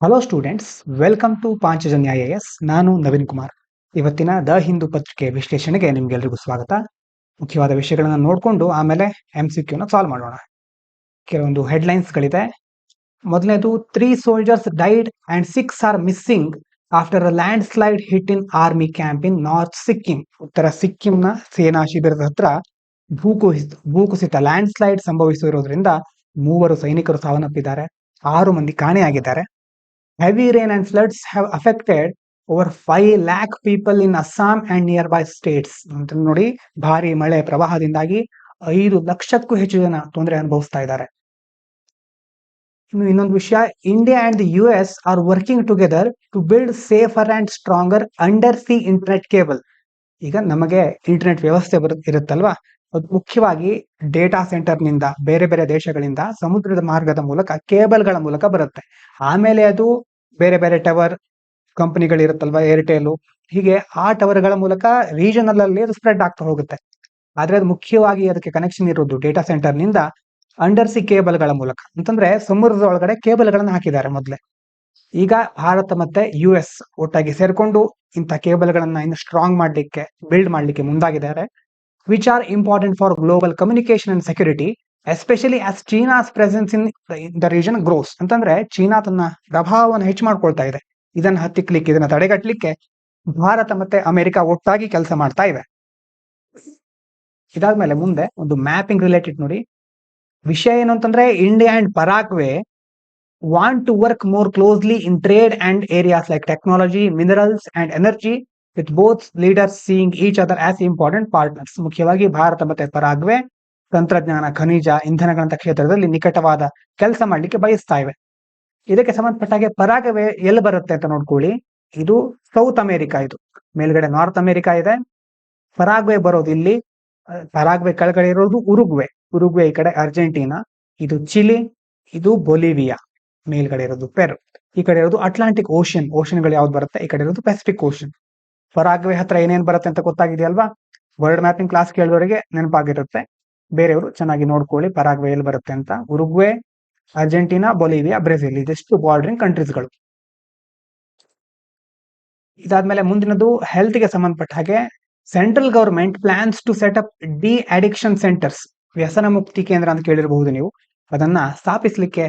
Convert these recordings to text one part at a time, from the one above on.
Hello students, welcome to Panchajanya IAS. ನಾನು ನವೀನ್ ಕುಮಾರ್. ಇವತ್ತಿನ the Hindu ಪತ್ರಿಕೆ ವಿಶ್ಲೇಷಣೆಗೆ ನಿಮ್ಗೆಲ್ರಿಗೂ ಸ್ವಾಗತ. ಮುಖ್ಯವಾದ ವಿಷಯಗಳನ್ನ ನೋಡಿಕೊಂಡು ಆಮೇಲೆ MCQನ ಸಾಲ್ವ್ ಮಾಡೋಣ. ಕೆಲವೊಂದು ಹೆಡ್ಲೈನ್ಸ್ಗಳಿದೆ. ಮೊದಲನೇದು, 3 soldiers died and 6 are missing after a land slide hit in army camp in north Sikkim. ಉತ್ತರ ಸಿಕ್ಕಿಂನ ಸೇನಾ ಶಿಬಿರದ ಹತ್ರ ಭೂಕುಸಿತ ಲ್ಯಾಂಡ್ ಸ್ಲೈಡ್ ಸಂಭವಿಸಿರೋದ್ರಿಂದ 3 ಸೈನಿಕರು ಸಾವನ್ನಪ್ಪಿದ್ದಾರೆ, 6 ಮಂದಿ ಕಾಣೆಯಾಗಿದ್ದಾರೆ. Heavy rain and floods have affected over 5 lakh people in Assam and nearby states. ಅಂತ ನೋಡಿ, ಭಾರಿ ಮಳೆ ಪ್ರವಾಹದಿಂದಾಗಿ 5 ಲಕ್ಷಕ್ಕೂ ಹೆಚ್ಚು ಜನ ತೊಂದರೆ ಅನುಭವಿಸ್ತಾ ಇದ್ದಾರೆ. ಇನ್ನೊಂದು ವಿಷಯ, India and the US are working together to build safer and stronger under sea internet cable. ಈಗ ನಮಗೆ ಇಂಟರ್ನೆಟ್ ವ್ಯವಸ್ಥೆ ಇರುತ್ತಲ್ವಾ, ಅದು ಮುಖ್ಯವಾಗಿ ಡೇಟಾ ಸೆಂಟರ್ನಿಂದ ಬೇರೆ ಬೇರೆ ದೇಶಗಳಿಂದ ಸಮುದ್ರದ ಮಾರ್ಗದ ಮೂಲಕ ಕೇಬಲ್ಗಳ ಮೂಲಕ ಬರುತ್ತೆ. ಆಮೇಲೆ ಅದು ಬೇರೆ ಬೇರೆ ಟವರ್ ಕಂಪನಿಗಳಿರುತ್ತಲ್ವಾ, ಏರ್ಟೆಲ್, ಹೀಗೆ ಆ ಟವರ್ಗಳ ಮೂಲಕ ರೀಜನಲ್ ಅಲ್ಲಿ ಅದು ಸ್ಪ್ರೆಡ್ ಆಗ್ತಾ ಹೋಗುತ್ತೆ. ಆದ್ರೆ ಅದು ಮುಖ್ಯವಾಗಿ ಅದಕ್ಕೆ ಕನೆಕ್ಷನ್ ಇರೋದು ಡೇಟಾ ಸೆಂಟರ್ ನಿಂದ ಅಂಡರ್ ಸಿ ಕೇಬಲ್ಗಳ ಮೂಲಕ. ಅಂತಂದ್ರೆ ಸಮುದ್ರದ ಒಳಗಡೆ ಕೇಬಲ್ಗಳನ್ನ ಹಾಕಿದ್ದಾರೆ ಮೊದಲೇ. ಈಗ ಭಾರತ ಮತ್ತೆ US ಒಟ್ಟಾಗಿ ಸೇರ್ಕೊಂಡು ಇಂಥ ಕೇಬಲ್ಗಳನ್ನ ಇನ್ನು ಸ್ಟ್ರಾಂಗ್ ಮಾಡ್ಲಿಕ್ಕೆ, ಬಿಲ್ಡ್ ಮಾಡ್ಲಿಕ್ಕೆ ಮುಂದಾಗಿದ್ದಾರೆ. Which are important for global communication and security, especially as China's presence in the region grows. ಅಂತಂದ್ರೆ ಚೀನಾ ತನ್ನ ಪ್ರಭಾವವನ್ನು ಹೆಚ್ಚು ಮಾಡ್ಕೊಳ್ತಾ ಇದೆ. ಇದನ್ನ ಹತ್ತಿಕ್ಲಿಕ್ಕೆ, ಇದನ್ನ ತಡೆಗಟ್ಟಲಿಕ್ಕೆ ಭಾರತ ಮತ್ತೆ ಅಮೆರಿಕ ಒಟ್ಟಾಗಿ ಕೆಲಸ ಮಾಡ್ತಾ ಇವೆ. ಇದಾದ್ಮೇಲೆ ಮುಂದೆ ಒಂದು ಮ್ಯಾಪಿಂಗ್ ರಿಲೇಟೆಡ್ ನೋಡಿ. ವಿಷಯ ಏನು ಅಂತಂದ್ರೆ, India and Paraguay want to work more closely in trade and areas like technology, minerals and energy, with both leaders seeing each other as important partners. ಮುಖ್ಯವಾಗಿ ಭಾರತ ಮತ್ತೆ ಪರಾಗ್ವೆ ತಂತ್ರಜ್ಞಾನ, ಖನಿಜ, ಇಂಧನಗಳಂತ ಕ್ಷೇತ್ರದಲ್ಲಿ ನಿಕಟವಾದ ಕೆಲಸ ಮಾಡ್ಲಿಕ್ಕೆ ಬಯಸ್ತಾ ಇವೆ. ಇದಕ್ಕೆ ಸಂಬಂಧಪಟ್ಟ ಹಾಗೆ ಪರಾಗ್ವೆ ಎಲ್ಲಿ ಬರುತ್ತೆ ಅಂತ ನೋಡ್ಕೊಳ್ಳಿ. ಇದು ಸೌತ್ ಅಮೆರಿಕಾ, ಇದು ಮೇಲ್ಗಡೆ ನಾರ್ತ್ ಅಮೆರಿಕಾ ಇದೆ. ಪರಾಗ್ವೆ ಬರೋದು ಇಲ್ಲಿ. ಪರಾಗ್ವೆ ಕೆಳಗಡೆ ಇರೋದು ಉರುಗ್ವೆ ಈ ಕಡೆ ಅರ್ಜೆಂಟೀನಾ, ಇದು ಚಿಲಿ, ಇದು ಬೊಲಿವಿಯಾ. ಮೇಲ್ಗಡೆ ಇರೋದು ಪೆರು, ಈ ಕಡೆ ಇರೋದು ಅಟ್ಲಾಂಟಿಕ್ ಓಷನ್ಗಳು ಯಾವ್ದು ಬರುತ್ತೆ, ಈ ಕಡೆ ಇರೋದು ಪೆಸಿಫಿಕ್ ಓಷನ್. ಪರಾಗ್ವೆ ಹತ್ರ ಏನೇನ್ ಬರುತ್ತೆ ಅಂತ ಗೊತ್ತಾಗಿದೆಯಲ್ವಾ? ವರ್ಲ್ಡ್ ಮ್ಯಾಪಿಂಗ್ ಕ್ಲಾಸ್ ಕೇಳಿದವರಿಗೆ ನೆನಪಾಗಿರುತ್ತೆ. ಬೇರೆಯವರು ಚೆನ್ನಾಗಿ ನೋಡ್ಕೊಳ್ಳಿ ಪರಾಗ್ವೆ ಎಲ್ಲಿ ಬರುತ್ತೆ ಅಂತ. ಉರುಗ್ವೆ, ಅರ್ಜೆಂಟೀನಾ, ಬೊಲಿವಿಯಾ, ಬ್ರೆಜಿಲ್, ಇದೆಷ್ಟು ಬಾರ್ಡರಿಂಗ್ ಕಂಟ್ರೀಸ್ಗಳು. ಇದಾದ್ಮೇಲೆ ಮುಂದಿನದು ಹೆಲ್ತ್ ಗೆ ಸಂಬಂಧಪಟ್ಟ ಹಾಗೆ, central government plans to set up de addiction centres. ವ್ಯಸನ ಮುಕ್ತಿ ಕೇಂದ್ರ ಅಂತ ಕೇಳಿರಬಹುದು ನೀವು. ಅದನ್ನ ಸ್ಥಾಪಿಸಲಿಕ್ಕೆ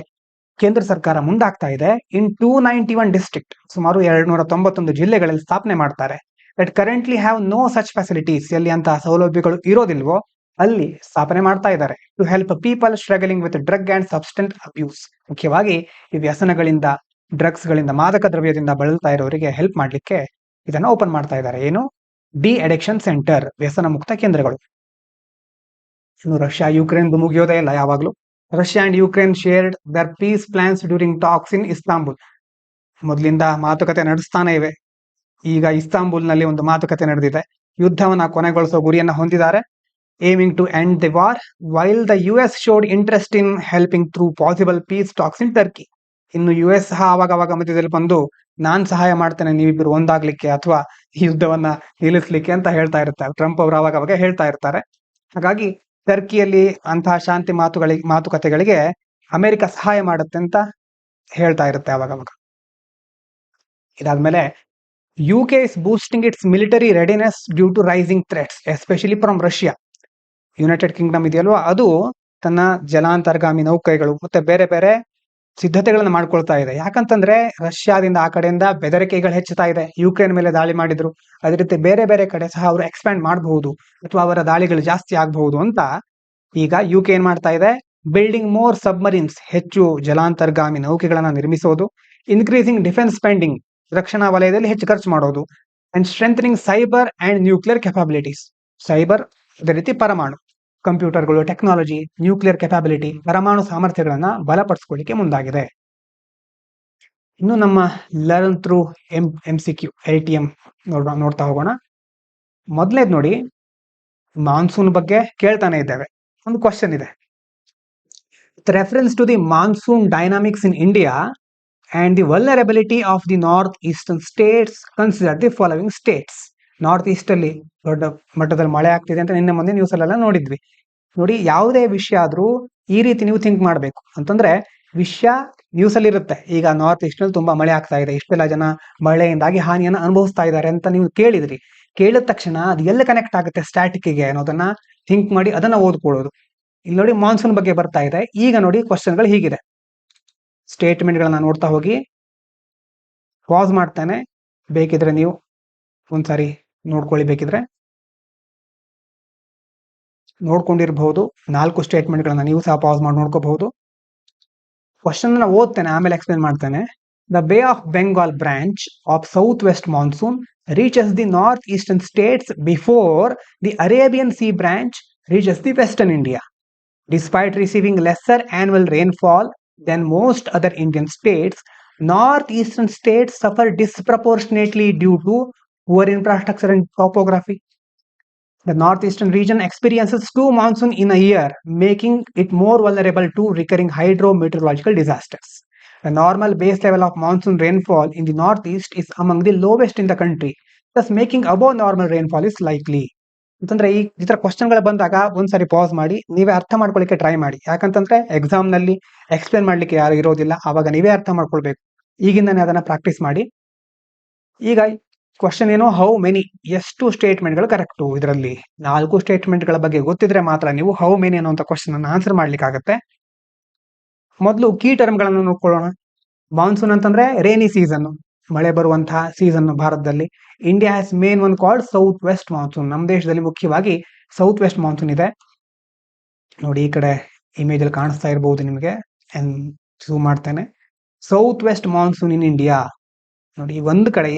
ಕೇಂದ್ರ ಸರ್ಕಾರ ಮುಂದಾಗ್ತಾ ಇದೆ. ಇನ್ 291 ಡಿಸ್ಟ್ರಿಕ್ಟ್, ಸುಮಾರು 291 ಜಿಲ್ಲೆಗಳಲ್ಲಿ ಸ್ಥಾಪನೆ ಮಾಡ್ತಾರೆ. That currently have no such facilities. ಎಲ್ಲಿ ಅಂತ ಸೌಲಭ್ಯಗಳು ಇರೋದಿಲ್ವೋ ಅಲ್ಲಿ ಸ್ಥಾಪನೆ ಮಾಡ್ತಾ ಇದ್ದಾರೆ. To help people struggling with drug and substance abuse. ಮುಖ್ಯವಾಗಿ ಈ ವ್ಯಸನಗಳಿಂದ, ಡ್ರಗ್ಸ್ ಗಳಿಂದ, ಮಾದಕ ದ್ರವ್ಯದಿಂದ ಬಳಲ್ತಾ ಇರೋರಿಗೆ ಹೆಲ್ಪ್ ಮಾಡ್ಲಿಕ್ಕೆ ಇದನ್ನ ಓಪನ್ ಮಾಡ್ತಾ ಇದ್ದಾರೆ. ಏನು? ಡಿ ಅಡಿಕ್ಷನ್ ಸೆಂಟರ್, ವ್ಯಸನ ಮುಕ್ತ ಕೇಂದ್ರಗಳು. ಇನ್ನು ರಷ್ಯಾ ಯುಕ್ರೇನ್ ಮುಗಿಯೋದೇ ಇಲ್ಲ ಯಾವಾಗ್ಲೂ. Russia and Ukraine shared their peace plans during talks in Istanbul. ಮೊದಲಿಂದ ಮಾತುಕತೆ ನಡೆಸ್ತಾನೆ ಇವೆ. ಈಗ ಇಸ್ತಾಂಬುಲ್ ನಲ್ಲಿ ಒಂದು ಮಾತುಕತೆ ನಡೆದಿದೆ. ಯುದ್ಧವನ್ನ ಕೊನೆಗೊಳಿಸೋ ಗುರಿಯನ್ನ ಹೊಂದಿದ್ದಾರೆ. Aiming to end the war while the US showed interest in helping through possible peace talks in Turkey. ಇನ್ನು US ಸಹ ಅವಾಗ ಮಧ್ಯದಲ್ಲಿ ಬಂದು ನಾನ್ ಸಹಾಯ ಮಾಡ್ತೇನೆ ನೀವಿಬ್ಬರು ಒಂದಾಗ್ಲಿಕ್ಕೆ ಅಥವಾ ಯುದ್ಧವನ್ನ ನಿಲ್ಲಿಸ್ಲಿಕ್ಕೆ ಅಂತ ಹೇಳ್ತಾ ಇರ್ತಾರೆ. ಟ್ರಂಪ್ ಅವರು ಅವಾಗ ಹೇಳ್ತಾ ಇರ್ತಾರೆ. ಹಾಗಾಗಿ ಟರ್ಕಿಯಲ್ಲಿ ಅಂತಹ ಶಾಂತಿ ಮಾತುಕತೆಗಳಿಗೆ ಅಮೆರಿಕ ಸಹಾಯ ಮಾಡುತ್ತೆ ಅಂತ ಹೇಳ್ತಾ ಇರುತ್ತೆ ಅವಾಗ. ಇದಾದ್ಮೇಲೆ UK is boosting its military readiness due to rising threats especially from Russia. United Kingdom ಇದೆಯಲ್ವಾ, ಅದು ತನ್ನ ಜಲಾಂತರ್ಗಾಮಿ ನೌಕೆಗಳು ಮತ್ತೆ ಬೇರೆ ಬೇರೆ ಸಿದ್ಧತೆಗಳನ್ನ ಮಾಡ್ಕೊಳ್ತಾ ಇದೆ. ಯಾಕಂತಂದ್ರೆ ರಷ್ಯಾದಿಂದ ಆ ಕಡೆಯಿಂದ ಬೆದರಿಕೆಗಳು ಹೆಚ್ಚುತ್ತಾ ಇದೆ. ಯುಕ್ರೇನ್ ಮೇಲೆ ದಾಳಿ ಮಾಡಿದ್ರು, ಅದೇ ರೀತಿ ಬೇರೆ ಬೇರೆ ಕಡೆ ಸಹ ಅವರು ಎಕ್ಸ್ಪ್ಯಾಂಡ್ ಮಾಡಬಹುದು ಅಥವಾ ಅವರ ದಾಳಿಗಳು ಜಾಸ್ತಿ ಆಗಬಹುದು ಅಂತ ಈಗ UK ಏನ್ ಮಾಡ್ತಾ ಇದೆ? ಬಿಲ್ಡಿಂಗ್ ಮೋರ್ ಸಬ್ಮರೀನ್ಸ್, ಹೆಚ್ಚು ಜಲಾಂತರ್ಗಾಮಿ ನೌಕೆಗಳನ್ನ ನಿರ್ಮಿಸೋದು. ಇನ್ಕ್ರೀಸಿಂಗ್ ಡಿಫೆನ್ಸ್ ಸ್ಪೆಂಡಿಂಗ್, ರಕ್ಷಣಾ ವಲಯದಲ್ಲಿ ಹೆಚ್ಚು ಖರ್ಚು ಮಾಡೋದು. And strengthening cyber and nuclear capabilities. Cyber, ಅದೇ ರೀತಿ ಪರಮಾಣು, ಕಂಪ್ಯೂಟರ್ಗಳು, ಟೆಕ್ನಾಲಜಿ, ನ್ಯೂಕ್ಲಿಯರ್ ಕೆಪಾಬಿಲಿಟಿ, ಪರಮಾಣು ಸಾಮರ್ಥ್ಯಗಳನ್ನ ಬಲಪಡಿಸ್ಕೊಳ್ಳಿಕ್ಕೆ ಮುಂದಾಗಿದೆ. ಇನ್ನು ನಮ್ಮ ಲರ್ನ್ ಥ್ರೂ MCQ LTM ನೋಡ್ತಾ ಹೋಗೋಣ. ಮೊದಲೇದ್ ನೋಡಿ, ಮಾನ್ಸೂನ್ ಬಗ್ಗೆ ಕೇಳ್ತಾನೆ ಇದ್ದೇವೆ. ಒಂದು ಕ್ವಶನ್ ಇದೆ. Reference to the monsoon dynamics in India and the vulnerability of the north eastern states, consider the following states. North east ಅಲ್ಲಿ ದೊಡ್ಡ ಮಟ್ಟದಲ್ಲಿ ಮಳೆ ಆಗ್ತಿದೆ ಅಂತ ನಿನ್ನೆ ಮೊನ್ನೆ ನ್ಯೂಸ್ ಅಲ್ಲೆಲ್ಲ ನೋಡಿದ್ವಿ. ನೋಡಿ, ಯಾವುದೇ ವಿಷಯ ಆದ್ರೂ ಈ ರೀತಿ ನೀವು ಥಿಂಕ್ ಮಾಡಬೇಕು. ಅಂತಂದ್ರೆ ವಿಷಯ ನ್ಯೂಸ್ ಅಲ್ಲಿ ಇರುತ್ತೆ, ಈಗ ನಾರ್ತ್ ಈಸ್ಟ್ ನಲ್ಲಿ ತುಂಬಾ ಮಳೆ ಆಗ್ತಾ ಇದೆ, ಇಷ್ಟೆಲ್ಲ ಜನ ಮಳೆಯಿಂದಾಗಿ ಹಾನಿಯನ್ನು ಅನುಭವಿಸ್ತಾ ಇದ್ದಾರೆ ಅಂತ ನೀವು ಕೇಳಿದ್ರಿ. ಕೇಳಿದ ತಕ್ಷಣ ಅದು ಎಲ್ಲಿ ಕನೆಕ್ಟ್ ಆಗುತ್ತೆ ಸ್ಟ್ಯಾಟಿಕ್ ಗೆ ಅನ್ನೋದನ್ನ ಥಿಂಕ್ ಮಾಡಿ ಅದನ್ನ ಓದ್ಕೊಳ್ಳೋದು. ಇಲ್ಲಿ ನೋಡಿ ಮಾನ್ಸೂನ್ ಬಗ್ಗೆ ಬರ್ತಾ ಇದೆ. ಈಗ ನೋಡಿ ಕ್ವಶನ್ಗಳು ಹೀಗಿದೆ. ಸ್ಟೇಟ್ಮೆಂಟ್ ಗಳನ್ನ ನೋಡ್ತಾ ಹೋಗಿ, ಪಾಸ್ ಮಾಡ್ತಾನೆ, ಬೇಕಿದ್ರೆ ನೀವು ಒಂದ್ಸಾರಿ ನೋಡ್ಕೊಳ್ಳಿ, ಬೇಕಿದ್ರೆ ನೋಡ್ಕೊಂಡಿರಬಹುದು. 4 ಸ್ಟೇಟ್ಮೆಂಟ್ ಗಳನ್ನ ನೀವು ಸಹ ಪಾಸ್ ಮಾಡಿ ನೋಡ್ಕೋಬಹುದು. ಕ್ವಶನ್ ಓದ್ತೇನೆ, ಆಮೇಲೆ ಎಕ್ಸ್ಪ್ಲೇನ್ ಮಾಡ್ತೇನೆ. The Bay of Bengal branch of south west monsoon reaches the northeastern states before the Arabian Sea branch reaches the western India. Despite receiving lesser annual rainfall than most other Indian states, northeastern states suffer disproportionately due to poor infrastructure and topography. The northeastern region experiences 2 monsoons in a year, making it more vulnerable to recurring hydrometeorological disasters. The normal base level of monsoon rainfall in the northeast is among the lowest in the country, thus making above normal rainfall is likely. ಅಂತಂದ್ರೆ ಈ ತರ question ಗಳು ಬಂದಾಗ ಒಂದ್ಸರಿ pass ಮಾಡಿ ನೀವೇ ಅರ್ಥ ಮಾಡ್ಕೊಳ್ಳಿಕ್ಕೆ ಟ್ರೈ ಮಾಡಿ. ಯಾಕಂತಂದ್ರೆ ಎಕ್ಸಾಮ್ ನಲ್ಲಿ ಎಕ್ಸ್ಪ್ಲೇನ್ ಮಾಡ್ಲಿಕ್ಕೆ ಯಾರು ಇರೋದಿಲ್ಲ, ಆವಾಗ ನೀವೇ ಅರ್ಥ ಮಾಡ್ಕೊಳ್ಬೇಕು. ಈಗಿಂದಾನೆ ಅದನ್ನ ಪ್ರಾಕ್ಟೀಸ್ ಮಾಡಿ. ಈಗ ಕ್ವಶನ್ ಏನು, ಹೌ ಮೆನಿ, ಎಷ್ಟು ಸ್ಟೇಟ್ಮೆಂಟ್ ಗಳು ಕರೆಕ್ಟ್. ಇದರಲ್ಲಿ 4 ಸ್ಟೇಟ್ಮೆಂಟ್ ಗಳ ಬಗ್ಗೆ ಗೊತ್ತಿದ್ರೆ ಮಾತ್ರ ನೀವು ಹೌ ಮೆನಿ ಅನ್ನುವಂತ ಕ್ವಶನ್ ಅನ್ನು ಆನ್ಸರ್ ಮಾಡ್ಲಿಕ್ಕೆ ಆಗುತ್ತೆ. ಮೊದಲು ಕೀ ಟರ್ಮ್ ಗಳನ್ನು ನೋಡ್ಕೊಳ್ಳೋಣ. ಮಾನ್ಸೂನ್ ಅಂತಂದ್ರೆ ರೇನಿ ಸೀಸನ್, ಮಳೆ ಬರುವಂತಹ ಸೀಸನ್ ಭಾರತದಲ್ಲಿ. India has main one called south west monsoon. ನಮ್ಮ ದೇಶದಲ್ಲಿ ಮುಖ್ಯವಾಗಿ ಸೌತ್ ವೆಸ್ಟ್ ಮಾನ್ಸೂನ್ ಇದೆ. ನೋಡಿ ಈ ಕಡೆ ಇಮೇಜ್ ಅಲ್ಲಿ ಕಾಣಿಸ್ತಾ ಇರಬಹುದು ನಿಮಗೆ, ಝೂಮ್ ಮಾಡ್ತೇನೆ. South west monsoon in India. ನೋಡಿ ಒಂದು ಕಡೆ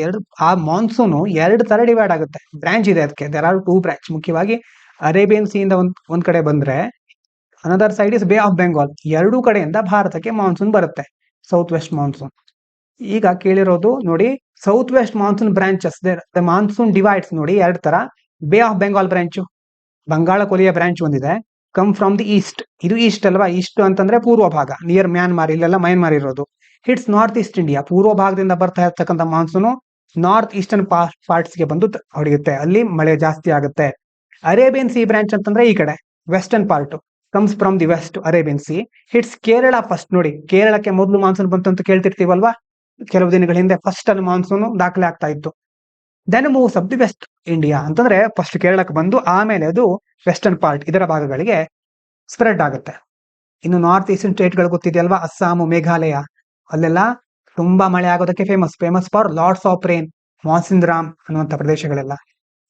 ಆ ಮಾನ್ಸೂನ್ 2 ತರ ಡಿವೈಡ್ ಆಗುತ್ತೆ, ಬ್ರಾಂಚ್ ಇದೆ ಅದಕ್ಕೆ. There are 2 branch. ಮುಖ್ಯವಾಗಿ ಅರೇಬಿಯನ್ ಸಿ ಇಂದ ಒಂದ್ ಕಡೆ ಬಂದ್ರೆ, another side is Bay of Bengal. 2 ಕಡೆಯಿಂದ ಭಾರತಕ್ಕೆ ಮಾನ್ಸೂನ್ ಬರುತ್ತೆ, ಸೌತ್ ವೆಸ್ಟ್ ಮಾನ್ಸೂನ್. ಈಗ ಕೇಳಿರೋದು ನೋಡಿ, south west monsoon branches, the monsoon divides ನೋಡಿ 2 ತರ. Bay of Bengal branch, Bangala ಕೊಲ್ಲಿಯ ಬ್ರಾಂಚ್ ಒಂದಿದೆ. ಕಮ್ ಫ್ರಮ್ ದಿ ಈಸ್ಟ್, ಇದು ಈಸ್ಟ್ ಅಲ್ವಾ, ಈಸ್ಟ್ ಅಂತಂದ್ರೆ ಪೂರ್ವ ಭಾಗ, ನಿಯರ್ ಮ್ಯಾನ್ಮಾರ್, ಇಲ್ಲೆಲ್ಲ ಮಯನ್ಮಾರ್ ಇರೋದು. ಹಿಟ್ಸ್ ನಾರ್ತ್ ಈಸ್ಟ್ ಇಂಡಿಯಾ, ಪೂರ್ವ ಭಾಗದಿಂದ ಬರ್ತಾ ಇರ್ತಕ್ಕಂಥ ಮಾನ್ಸೂನು ನಾರ್ತ್ ಈಸ್ಟರ್ನ್ ಪಾರ್ಟ್ಸ್ ಗೆ ಬಂದು ಹೊಡೆಯುತ್ತೆ, ಅಲ್ಲಿ ಮಳೆ ಜಾಸ್ತಿ ಆಗುತ್ತೆ. ಅರೇಬಿಯನ್ ಸಿ ಬ್ರಾಂಚ್ ಅಂತಂದ್ರೆ ಈ ಕಡೆ western part, comes from the west Arabian sea. Hits Kerala first. ನೋಡಿ ಕೇರಳಕ್ಕೆ ಮೊದಲು ಮಾನ್ಸೂನ್ ಬಂತು ಅಂತ ಕೇಳ್ತಿರ್ತೀವಲ್ವಾ, ಕೆಲವು ದಿನಗಳ ಹಿಂದೆ ಫಸ್ಟ್ ಅಲ್ಲಿ ಮಾನ್ಸೂನ್ ದಾಖಲೆ ಆಗ್ತಾ ಇತ್ತು. Then moves up the west India, ಅಂತಂದ್ರೆ ಫಸ್ಟ್ ಕೇರಳಕ್ಕೆ ಬಂದು ಆಮೇಲೆ ಅದು ವೆಸ್ಟರ್ನ್ ಪಾರ್ಟ್ ಇದರ ಭಾಗಗಳಿಗೆ ಸ್ಪ್ರೆಡ್ ಆಗುತ್ತೆ. ಇನ್ನು ನಾರ್ತ್ ಈಸ್ಟರ್ನ್ ಸ್ಟೇಟ್ ಗಳು ಗೊತ್ತಿದೆಯಲ್ವಾ, ಅಸ್ಸಾಂ, ಮೇಘಾಲಯ, ಅಲ್ಲೆಲ್ಲ ತುಂಬಾ ಮಳೆ ಆಗೋದಕ್ಕೆ famous for lots of rain, monsoon ರಾಮ್ ಅನ್ನುವಂತ ಪ್ರದೇಶಗಳೆಲ್ಲ.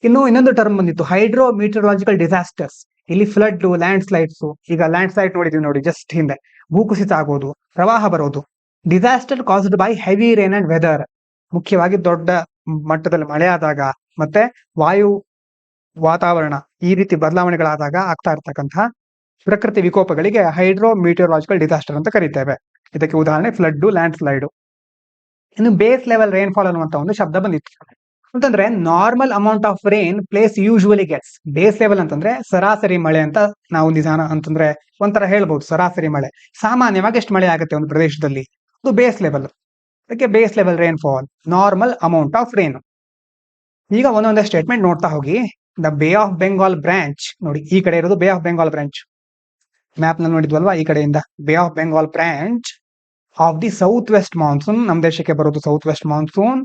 ಇನ್ನು ಇನ್ನೊಂದು ಟರ್ಮ್ ಬಂದಿತ್ತು, ಹೈಡ್ರೋ ಮೀಟರಲಾಜಿಕಲ್ ಡಿಸಾಸ್ಟರ್ಸ್. ಇಲ್ಲಿ ಫ್ಲಡ್, ಲ್ಯಾಂಡ್ ಸ್ಲೈಡ್ಸ್. ಈಗ ಲ್ಯಾಂಡ್ ಸ್ಲೈಡ್ ನೋಡಿದ್ವಿ ನೋಡಿ ಜಸ್ಟ್ ಹಿಂದೆ, ಭೂಕುಸಿತ ಆಗೋದು, ಪ್ರವಾಹ ಬರೋದು. Disaster caused by heavy rain and weather. ಮುಖ್ಯವಾಗಿ ದೊಡ್ಡ ಮಟ್ಟದಲ್ಲಿ ಮಳೆ ಆದಾಗ ಮತ್ತೆ ವಾಯು ವಾತಾವರಣ ಈ ರೀತಿ ಬದಲಾವಣೆಗಳಾದಾಗ ಆಗ್ತಾ ಇರ್ತಕ್ಕಂತಹ ಪ್ರಕೃತಿ ವಿಕೋಪಗಳಿಗೆ ಹೈಡ್ರೋ ಮೀಟರಲಾಜಿಕಲ್ ಡಿಸಾಸ್ಟರ್ ಅಂತ ಕರೀತೇವೆ. ಇದಕ್ಕೆ ಉದಾಹರಣೆ ಫ್ಲಡ್, ಲ್ಯಾಂಡ್ ಸ್ಲೈಡ್. ಇನ್ನು ಬೇಸ್ ಲೆವೆಲ್ ರೈನ್ಫಾಲ್ ಅನ್ನುವಂತ ಒಂದು ಶಬ್ದ ಬಂದಿತ್ತು. ಅಂತಂದ್ರೆ normal amount of rain place usually gets. Base level ಅಂತಂದ್ರೆ ಸರಾಸರಿ ಮಳೆ ಅಂತ ನಾವು ನಿಧಾನ ಅಂತಂದ್ರೆ ಒಂಥರ ಹೇಳ್ಬಹುದು. ಸರಾಸರಿ ಮಳೆ ಸಾಮಾನ್ಯವಾಗಿ ಎಷ್ಟು ಮಳೆ ಆಗುತ್ತೆ ಒಂದು ಪ್ರದೇಶದಲ್ಲಿ, ಅದು ಬೇಸ್ ಲೆವೆಲ್. ಅದಕ್ಕೆ base level rainfall, normal amount of rain. ಈಗ ಒಂದೊಂದೇ ಸ್ಟೇಟ್ಮೆಂಟ್ ನೋಡ್ತಾ ಹೋಗಿ. The Bay of Bengal branch, ನೋಡಿ ಈ ಕಡೆ ಇರೋದು ಬೇ ಆಫ್ ಬೆಂಗಾಲ್ ಬ್ರಾಂಚ್, ಮ್ಯಾಪ್ ನಲ್ಲಿ ನೋಡಿದ್ವಲ್ವಾ, ಈ ಕಡೆಯಿಂದ Bay of Bengal branch of the south west monsoon, ನಮ್ಮ ದೇಶಕ್ಕೆ ಬರೋದು south west monsoon,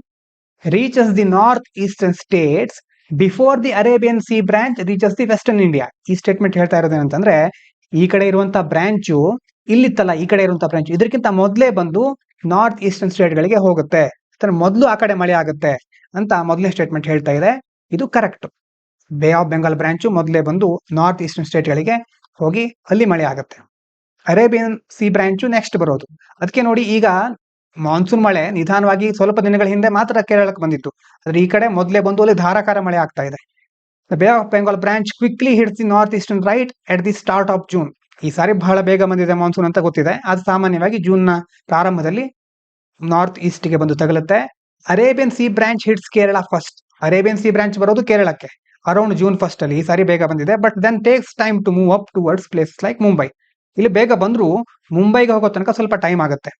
reaches the northeastern states before the Arabian Sea branch reaches the western India. ಈ ಸ್ಟೇಟ್ಮೆಂಟ್ ಹೇಳ್ತಾ ಇರೋದೇನಂತಂದ್ರೆ, ಈ ಕಡೆ ಇರುವಂತ ಬ್ರಾಂಚು ಇಲ್ಲಿತ್ತಲ್ಲ, ಈ ಕಡೆ ಇರುವಂತ ಬ್ರಾಂಚ್ ಇದಕ್ಕಿಂತ ಮೊದಲೇ ಬಂದು ನಾರ್ತ್ ಈಸ್ಟರ್ನ್ ಸ್ಟೇಟ್ ಗಳಿಗೆ ಹೋಗುತ್ತೆ, ಮೊದಲು ಆ ಕಡೆ ಮಳೆ ಆಗುತ್ತೆ ಅಂತ ಮೊದಲನೇ ಸ್ಟೇಟ್ಮೆಂಟ್ ಹೇಳ್ತಾ ಇದೆ. ಇದು ಕರೆಕ್ಟ್. ಬೇ ಆಫ್ ಬೆಂಗಾಲ್ ಬ್ರಾಂಚು ಮೊದಲೇ ಬಂದು ನಾರ್ತ್ ಈಸ್ಟರ್ನ್ ಸ್ಟೇಟ್ ಗಳಿಗೆ ಹೋಗಿ ಅಲ್ಲಿ ಮಳೆ ಆಗುತ್ತೆ. ಅರೇಬಿಯನ್ ಸಿ ಬ್ರಾಂಚು ನೆಕ್ಸ್ಟ್ ಬರೋದು. ಅದಕ್ಕೆ ನೋಡಿ ಈಗ ಮಾನ್ಸೂನ್ ಮಳೆ ನಿಧಾನವಾಗಿ ಸ್ವಲ್ಪ ದಿನಗಳ ಹಿಂದೆ ಮಾತ್ರ ಕೇರಳಕ್ಕೆ ಬಂದಿತ್ತು, ಆದ್ರೆ ಈ ಕಡೆ ಮೊದಲೇ ಬಂದು ಅಲ್ಲಿ ಧಾರಾಕಾರ ಮಳೆ ಆಗ್ತಾ ಇದೆ. The Bay of Bengal branch quickly hits the north eastern right at the start of June. ಈ ಸಾರಿ ಬಹಳ ಬೇಗ ಬಂದಿದೆ ಮಾನ್ಸೂನ್ ಅಂತ ಗೊತ್ತಿದೆ, ಅದು ಸಾಮಾನ್ಯವಾಗಿ ಜೂನ್ ನ ಪ್ರಾರಂಭದಲ್ಲಿ ನಾರ್ತ್ ಈಸ್ಟ್ ಗೆ ಬಂದು ತಗಲುತ್ತೆ. Arabian sea branch hits Kerala first. Arabian sea branch ಬರೋದು ಕೇರಳಕ್ಕೆ ಅರೌಂಡ್ ಜೂನ್ ಫಸ್ಟ್ ಅಲ್ಲಿ. ಈ ಸಾರಿ ಬೇಗ ಬಂದಿದೆ, but then takes time to move up towards places like Mumbai. ಇಲ್ಲಿ ಬೇಗ ಬಂದ್ರು ಮುಂಬೈಗೆ ಹೋಗೋ ತನಕ ಸ್ವಲ್ಪ ಟೈಮ್ ಆಗುತ್ತೆ.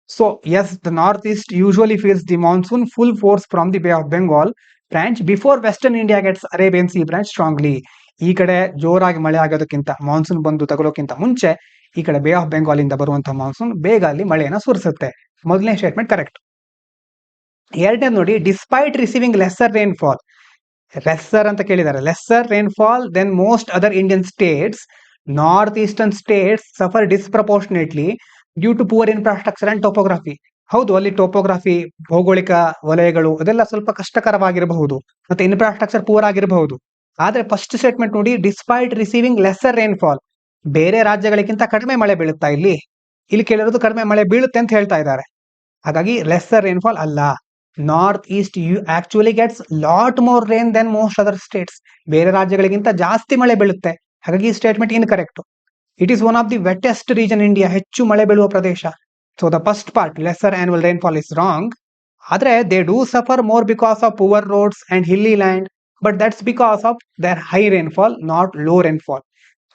So yes, the north east usually feels the monsoon full force from the bay of Bengal branch before western India gets Arabian sea branch strongly. ಈ ಕಡೆ ಜೋರಾಗಿ ಮಳೆ ಆಗೋದಕ್ಕಿಂತ, ಮಾನ್ಸೂನ್ ಬಂದು ತಗೊಳ್ಳೋಕ್ಕಿಂತ ಮುಂಚೆ ಈ ಕಡೆ ಬೇ ಆಫ್ ಬೆಂಗಾಲ್ ಇಂದ ಬರುವಂತಹ ಮಾನ್ಸೂನ್ ಬೇಗ ಅಲ್ಲಿ ಮಳೆಯನ್ನ ಸುರಿಸುತ್ತೆ. ಮೊದಲನೇ ಸ್ಟೇಟ್ಮೆಂಟ್ ಕರೆಕ್ಟ್. ಎರಡನೇದು ನೋಡಿ, despite receiving lesser rainfall. Lesser ಅಂತ ಕೇಳಿದ್ದಾರೆ. Lesser rainfall than most other Indian states, north eastern states suffer disproportionately due to poor infrastructure and topography. ಹೌದು, ಅಲ್ಲಿ ಟೋಪೋಗ್ರಫಿ, ಭೌಗೋಳಿಕ ವಲಯಗಳು ಅದೆಲ್ಲ ಸ್ವಲ್ಪ ಕಷ್ಟಕರವಾಗಿರಬಹುದು, ಮತ್ತೆ ಇನ್ಫ್ರಾಸ್ಟ್ರಕ್ಚರ್ ಪೂರ್ ಆಗಿರಬಹುದು. ಆದ್ರೆ ಫಸ್ಟ್ ಸ್ಟೇಟ್ಮೆಂಟ್ ನೋಡಿ, ಡಿಸ್ಪೈಟ್ ರಿಸೀವಿಂಗ್ ಲೆಸ್ಸರ್ ರೇನ್ಫಾಲ್, ಬೇರೆ ರಾಜ್ಯಗಳಿಗಿಂತ ಕಡಿಮೆ ಮಳೆ ಬೀಳುತ್ತಾ ಇಲ್ಲಿ ಕೇಳಿರೋದು ಕಡಿಮೆ ಮಳೆ ಬೀಳುತ್ತೆ ಅಂತ ಹೇಳ್ತಾ ಇದ್ದಾರೆ. ಹಾಗಾಗಿ ಲೆಸ್ಸರ್ ರೇನ್ಫಾಲ್ ಅಲ್ಲ. North east actually gets lot more rain than most other states, ಬೇರೆ ರಾಜ್ಯಗಳಿಗಿಂತ ಜಾಸ್ತಿ ಮಳೆ ಬೀಳುತ್ತೆ. ಹಾಗಾಗಿ ಈ statement incorrect. It is one of the wettest region India, ಹೆಚ್ಚು ಮಳೆ ಬೀಳುವ ಪ್ರದೇಶ. So the first part, lesser annual rainfall, is wrong. ಆದ್ರೆ they do suffer more because of poor roads and hilly land, but that's because of their high rainfall, not low rainfall.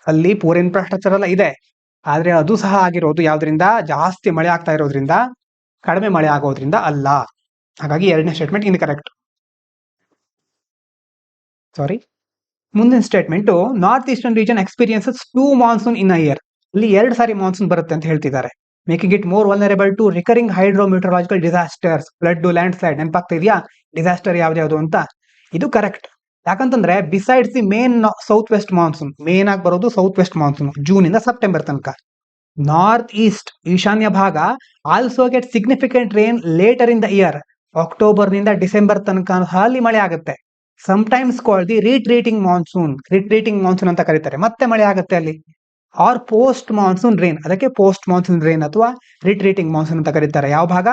ಅಲ್ಲಿ poor infrastructure ಎಲ್ಲ ಇದೆ, ಆದ್ರೆ ಅದು ಸಹ ಆಗಿರೋದು ಯಾವ್ದ್ರಿಂದ, ಜಾಸ್ತಿ ಮಳೆ ಆಗ್ತಾ ಇರೋದ್ರಿಂದ, ಕಡಿಮೆ ಮಳೆ ಆಗೋದ್ರಿಂದ ಅಲ್ಲ. ಹಾಗಾಗಿ ಎರಡನೇ ಸ್ಟೇಟ್ಮೆಂಟ್ ಇನ್ಕರೆಕ್ಟ್. ಸಾರಿ. ಮುಂದಿನ statement, north eastern region experiences 2 monsoon in a year. ಇಲ್ಲಿ 2 ಸಾರಿ ಮಾನ್ಸೂನ್ ಬರುತ್ತೆ ಅಂತ ಹೇಳ್ತಿದ್ದಾರೆ. Making it more vulnerable to recurring hydrometeorological disasters, flood, landslide. ನೆನಪಾಗ್ತಾ ಇದೆಯಾ ಡಿಸಾಸ್ಟರ್ ಯಾವ್ದು ಅಂತ? ಇದು ಕರೆಕ್ಟ್. ಯಾಕಂತಂದ್ರೆ besides the main south west monsoon, main ಆಗಿ ಬರೋದು ಸೌತ್ ವೆಸ್ಟ್ ಮಾನ್ಸೂನ್ ಜೂನ್ ಇಂದ ಸೆಪ್ಟೆಂಬರ್ ತನಕ. ನಾರ್ತ್ ಈಸ್ಟ್, ಈಶಾನ್ಯ ಭಾಗ, also get significant rain later in the year. October ನಿಂದ ಡಿಸೆಂಬರ್ ತನಕ ಅಲ್ಲಿ ಮಳೆ ಆಗುತ್ತೆ. Sometimes called the retreating monsoon ಅಂತ ಕರೀತಾರೆ. ಮತ್ತೆ ಮಳೆ ಆಗುತ್ತೆ ಅಲ್ಲಿ. ಆರ್ ಪೋಸ್ಟ್ ಮಾನ್ಸೂನ್ ರೇನ್, ಅದಕ್ಕೆ ಪೋಸ್ಟ್ ಮಾನ್ಸೂನ್ ರೇನ್ ಅಥವಾ ರಿಟ್ರೀಟಿಂಗ್ ಮಾನ್ಸೂನ್ ಅಂತ ಕರೀತಾರೆ. ಯಾವ ಭಾಗ?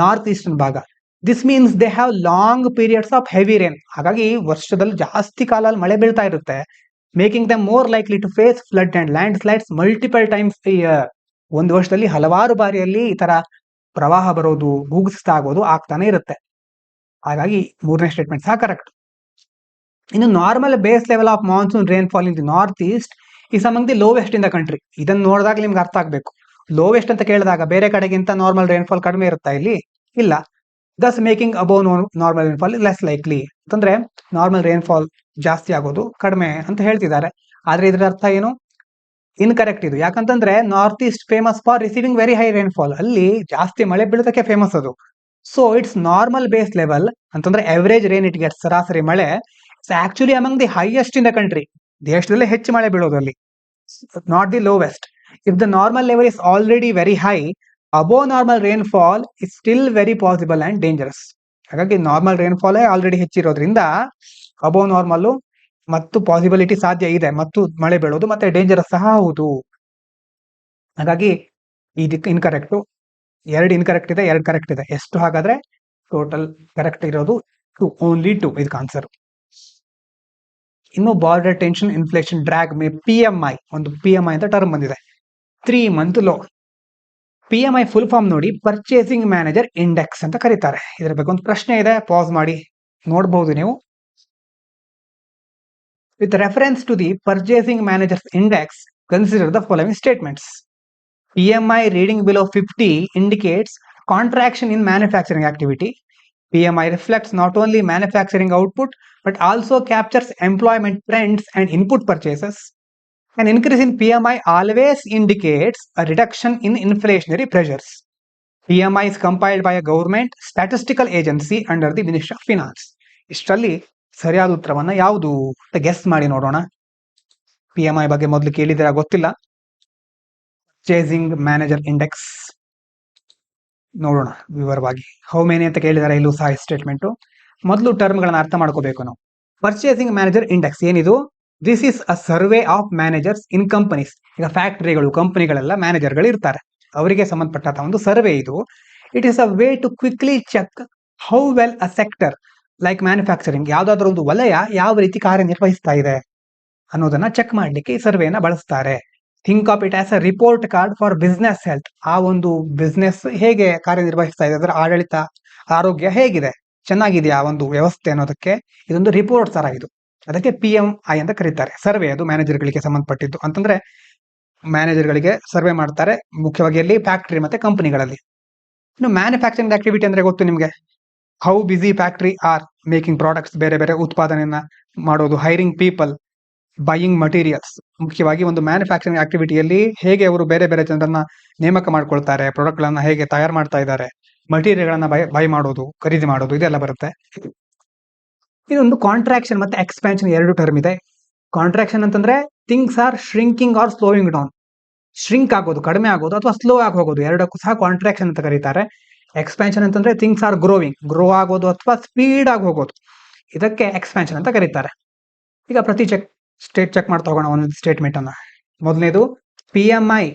ನಾರ್ತ್ ಈಸ್ಟರ್ನ್ ಭಾಗ. This means they have long periods of heavy rain. ಹಾಗಾಗಿ ವರ್ಷದಲ್ಲಿ ಜಾಸ್ತಿ ಕಾಲ ಮಳೆ ಬೀಳ್ತಾ ಇರುತ್ತೆ, making them more likely to face flood and land slides multiple times a year. ಒಂದು ವರ್ಷದಲ್ಲಿ ಹಲವಾರು ಬಾರಿಯಲ್ಲಿ ಈ ತರ ಪ್ರವಾಹ ಬರೋದು, ಭೂಕುಸಿತ ಆಗೋದು ಆಗ್ತಾನೆ ಇರುತ್ತೆ. ಹಾಗಾಗಿ ಮೂರನೇ ಸ್ಟೇಟ್ಮೆಂಟ್ ಸಹ ಕರೆಕ್ಟ್. ಇನ್ನು normal base level of monsoon rainfall in the north East is among the lowest in the country. ಇದನ್ನು ನೋಡಿದಾಗ ನಿಮ್ಗೆ ಅರ್ಥ ಆಗ್ಬೇಕು. ಲೋವೆಸ್ಟ್ ಅಂತ ಕೇಳಿದಾಗ ಬೇರೆ ಕಡೆಗಿಂತ ನಾರ್ಮಲ್ ರೇನ್ಫಾಲ್ ಕಡಿಮೆ ಇರುತ್ತಾ ಇಲ್ಲಿ? ಇಲ್ಲ. Thus making above normal rainfall less likely ಅಂತಂದ್ರೆ ನಾರ್ಮಲ್ ರೇನ್ಫಾಲ್ ಜಾಸ್ತಿ ಆಗೋದು ಕಡಿಮೆ ಅಂತ ಹೇಳ್ತಿದ್ದಾರೆ. ಆದ್ರೆ ಇದ್ರ ಅರ್ಥ ಏನು? ಇನ್ಕರೆಕ್ಟ್ ಇದು. ಯಾಕಂತಂದ್ರೆ north East famous for receiving very high rainfall, ಅಲ್ಲಿ ಜಾಸ್ತಿ ಮಳೆ ಬೀಳೋದಕ್ಕೆ ಫೇಮಸ್ ಅದು. So it's normal base level ಅಂತಂದ್ರೆ ಅವರೇಜ್ ರೇನ್ ಇಟ್ ಗೆಟ್ಸ್, ಸರಾಸರಿ ಮಳೆ, it's actually among the highest in the country. ದೇಶದಲ್ಲೇ ಹೆಚ್ಚು ಮಳೆ ಬೀಳೋದು ಅಲ್ಲಿ, not the lowest. If the normal level is already very high, above normal rainfall is still very possible and dangerous. ಹಾಗಾಗಿ normal rainfall already ಹೆಚ್ಚಿರೋದ್ರಿಂದ above normal ಮತ್ತು possibility ಸಾಧ್ಯ ಇದೆ, ಮತ್ತು ಮಳೆ ಬೀಳೋದು ಮತ್ತೆ ಡೇಂಜರಸ್ ಸಹ ಹೌದು. ಹಾಗಾಗಿ ಇದಕ್ಕೆ ಇನ್ಕರೆಕ್ಟ್. 2 ಇನ್ಕರೆಕ್ಟ್ ಇದೆ, 2 ಕರೆಕ್ಟ್ ಇದೆ. ಎಷ್ಟು ಹಾಗಾದ್ರೆ ಟೋಟಲ್ ಕರೆಕ್ಟ್ ಇರೋದು 2, ಓನ್ಲಿ 2 ಇದಕ್ಕೆ ಆನ್ಸರ್. ಇನ್ನು border tension inflation drag May PMI, ಒಂದು PMI ಅಂತ ಟರ್ಮ್ ಬಂದಿದೆ, 3 month low. PMI full form ನೋಡಿ, ಪರ್ಚೇಸಿಂಗ್ ಮ್ಯಾನೇಜರ್ ಇಂಡೆಕ್ಸ್ ಅಂತ ಕರೀತಾರೆ. ಇದರ ಬಗ್ಗೆ ಒಂದು ಪ್ರಶ್ನೆ ಇದೆ, ಪಾಸ್ ಮಾಡಿ ನೋಡಬಹುದು ನೀವು. With reference to the Purchasing Managers Index, consider the following statements. PMI reading below 50 indicates contraction in manufacturing activity. PMI reflects not only manufacturing output but also captures employment trends and input purchases. An increase in PMI always indicates a reduction in inflationary pressures. PMI is compiled by a government statistical agency under the Ministry of Finance. ಇಷ್ಟರಲ್ಲಿ ಸರಿಯಾದ ಉತ್ತರವನ್ನ ಯಾವುದು ಅಂತ guess ಮಾಡಿ ನೋಡೋಣ. PMI ಬಗ್ಗೆ ಮೊದಲು ಕೇಳಿದಿರಾ ಗೊತ್ತಿಲ್ಲ. ಪರ್ಚೇಸಿಂಗ್ ಮ್ಯಾನೇಜರ್ ಇಂಡೆಕ್ಸ್ ನೋಡೋಣ ವಿವರವಾಗಿ. ಹೌ ಮೆನಿ ಅಂತ ಕೇಳಿದಾರೆ ಇಲ್ಲೂ ಸಹ ಸ್ಟೇಟ್ಮೆಂಟ್. ಮೊದಲು ಟರ್ಮ್ ಗಳನ್ನ ಅರ್ಥ ಮಾಡ್ಕೋಬೇಕು ನಾವು. ಪರ್ಚೇಸಿಂಗ್ ಮ್ಯಾನೇಜರ್ ಇಂಡೆಕ್ಸ್ ಏನಿದು? This is a survey of managers in companies. ಈಗ ಫ್ಯಾಕ್ಟರಿಗಳು, ಕಂಪನಿಗಳೆಲ್ಲ ಮ್ಯಾನೇಜರ್ಗಳು ಇರ್ತಾರೆ, ಅವರಿಗೆ ಸಂಬಂಧಪಟ್ಟಂತ ಒಂದು ಸರ್ವೆ ಇದು. It is a way to quickly check how well a sector like manufacturing, ಯಾವ್ದಾದ್ರು ಒಂದು ವಲಯ ಯಾವ ರೀತಿ ಕಾರ್ಯನಿರ್ವಹಿಸ್ತಾ ಇದೆ ಅನ್ನೋದನ್ನ ಚೆಕ್ ಮಾಡ್ಲಿಕ್ಕೆ ಈ ಸರ್ವೆಯನ್ನ ಬಳಸ್ತಾರೆ. Think of it as a report card for business health. ಆ ಒಂದು ಬಿಸ್ನೆಸ್ ಹೇಗೆ ಕಾರ್ಯನಿರ್ವಹಿಸ್ತಾ ಇದೆ, ಅದರ ಆಡಳಿತ, ಆರೋಗ್ಯ ಹೇಗಿದೆ, ಚೆನ್ನಾಗಿದೆಯಾ ಒಂದು ವ್ಯವಸ್ಥೆ ಅನ್ನೋದಕ್ಕೆ ಇದೊಂದು ರಿಪೋರ್ಟ್ ತರ ಇದು. ಅದಕ್ಕೆ PMI ಅಂತ ಕರೀತಾರೆ. ಸರ್ವೆ ಅದು ಮ್ಯಾನೇಜರ್ಗಳಿಗೆ ಸಂಬಂಧಪಟ್ಟಿದ್ದು. ಅಂತಂದ್ರೆ ಮ್ಯಾನೇಜರ್ಗಳಿಗೆ ಸರ್ವೆ ಮಾಡ್ತಾರೆ, ಮುಖ್ಯವಾಗಿ ಅಲ್ಲಿ ಫ್ಯಾಕ್ಟರಿ ಮತ್ತೆ ಕಂಪನಿಗಳಲ್ಲಿ. ಇನ್ನು ಮ್ಯಾನುಫ್ಯಾಕ್ಚರಿಂಗ್ ಆಕ್ಟಿವಿಟಿ ಅಂದ್ರೆ ಗೊತ್ತು ನಿಮ್ಗೆ, how busy factory are making products, ಬೇರೆ ಬೇರೆ ಉತ್ಪಾದನೆಯನ್ನ ಮಾಡೋದು, ಹೈರಿಂಗ್ ಪೀಪಲ್, ಬೈಯಿಂಗ್ ಮಟೀರಿಯಲ್ಸ್, ಮುಖ್ಯವಾಗಿ ಒಂದು ಮ್ಯಾನುಫ್ಯಾಕ್ಚರಿಂಗ್ ಆಕ್ಟಿವಿಟಿಯಲ್ಲಿ ಹೇಗೆ ಅವರು ಬೇರೆ ಬೇರೆ ಜನರನ್ನ ನೇಮಕ ಮಾಡ್ಕೊಳ್ತಾರೆ, ಪ್ರಾಡಕ್ಟ್ ಗಳನ್ನ ಹೇಗೆ ತಯಾರು ಮಾಡ್ತಾ ಇದ್ದಾರೆ, ಮಟೀರಿಯಲ್ ಗಳನ್ನ ಬೈ ಮಾಡೋದು, ಖರೀದಿ ಮಾಡೋದು, ಇದೆಲ್ಲ ಬರುತ್ತೆ. ಇದೊಂದು ಕಾಂಟ್ರಾಕ್ಷನ್ ಮತ್ತೆ ಎಕ್ಸ್ಪ್ಯಾನ್ಷನ್ ಎರಡು ಟರ್ಮ್ ಇದೆ. ಕಾಂಟ್ರಾಕ್ಷನ್ ಅಂತಂದ್ರೆ things are shrinking or slowing down, shrink ಆಗೋದು, ಕಡಿಮೆ ಆಗೋದು ಅಥವಾ ಸ್ಲೋ ಆಗಿ ಹೋಗೋದು, ಎರಡಕ್ಕೂ ಸಹ ಕಾಂಟ್ರಾಕ್ಷನ್ ಅಂತ ಕರೀತಾರೆ. ಎಕ್ಸ್ಪ್ಯಾನ್ಷನ್ ಅಂತಂದ್ರೆ ಥಿಂಗ್ಸ್ ಆರ್ ಗ್ರೋವಿಂಗ್, ಗ್ರೋ ಆಗೋದು ಅಥವಾ ಸ್ಪೀಡ್ ಆಗಿ ಹೋಗೋದು, ಇದಕ್ಕೆ ಎಕ್ಸ್ಪ್ಯಾನ್ಷನ್ ಅಂತ ಕರೀತಾರೆ. ಈಗ ಪ್ರತಿ ಚೆಕ್ ಮಾಡ್ತಾ ಹೋಗೋಣ ಒಂದೊಂದು ಸ್ಟೇಟ್ಮೆಂಟ್ ಅನ್ನ. ಮೊದಲನೇದು PMI